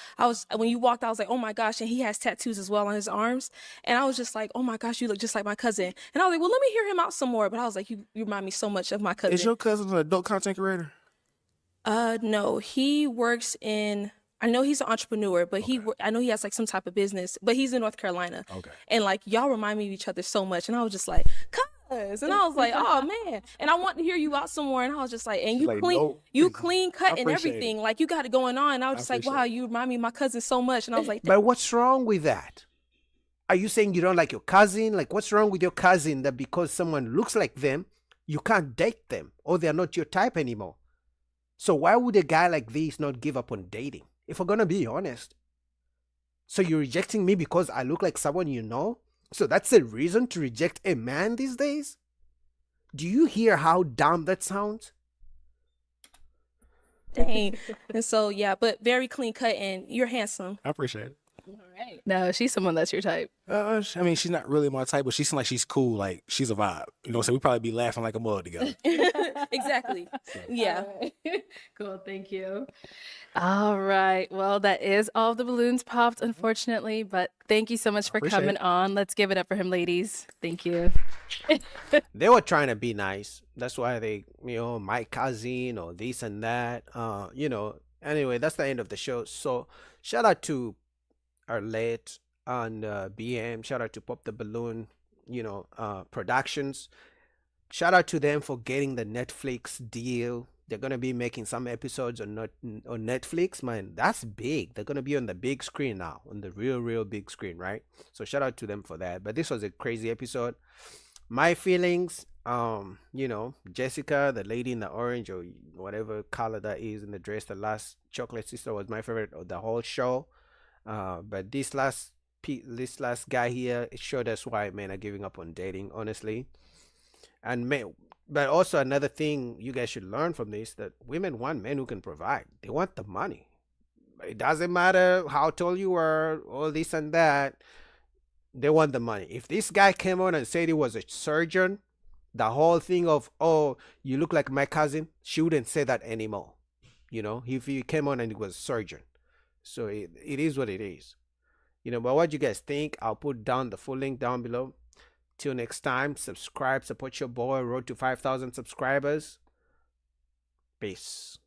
when you walked out, I was like, oh my gosh. And he has tattoos as well on his arms. And I was just like, oh my gosh, you look just like my cousin. And I was like, well, let me hear him out some more. But I was like, you remind me so much of my cousin. Is your cousin an adult content creator? No, he works in. I know he's an entrepreneur, but I know he has like some type of business, but he's in North Carolina. Okay. And like y'all remind me of each other so much, and I was just like, cuz, and I was like, oh man, and I want to hear you out some more, and I was just like, and you Like, clean, no, you clean cut and appreciate everything, like you got it going on. And I was I just like, appreciate wow, it. you remind me of my cousin so much, and I was like, But what's wrong with that? Are you saying you don't like your cousin? Like what's wrong with your cousin that because someone looks like them, you can't date them, or they're not your type anymore? So why would a guy like this not give up on dating? If we're gonna be honest. So you're rejecting me because I look like someone you know? So that's a reason to reject a man these days? Do you hear how dumb that sounds? dang. And so yeah, but very clean cut, and you're handsome. I appreciate it. All right. No, she's someone that's your type. I mean, she's not really my type, but she seems like she's cool. Like she's a vibe. You know, so we probably be laughing like a mug together. Exactly. Yeah. All right. Cool. Thank you. All right. Well, that is all the balloons popped, unfortunately, but thank you so much for Appreciate coming it. on. Let's give it up for him, ladies. Thank you. They were trying to be nice. That's why they, my cousin or this and that. Anyway, that's the end of the show. So shout out to Arlette and BM. Shout out to Pop the Balloon, Productions. Shout out to them for getting the Netflix deal. They're gonna be making some episodes on Netflix. Man, that's big. They're gonna be on the big screen now, on the real big screen, right? So shout out to them for that. But this was a crazy episode. My feelings, Jessica, the lady in the orange or whatever color that is in the dress, the last chocolate sister was my favorite of the whole show. But this last guy here, it showed us why men are giving up on dating, honestly. And but also another thing you guys should learn from this, that women want men who can provide. They want the money. It doesn't matter how tall you are, all this and that. They want the money. If this guy came on and said he was a surgeon, the whole thing of, oh, you look like my cousin, she wouldn't say that anymore. If he came on and he was a surgeon. So it is what it is. But what you guys think, I'll put down the full link down below. Till next time, subscribe, support your boy, road to 5,000 subscribers. Peace.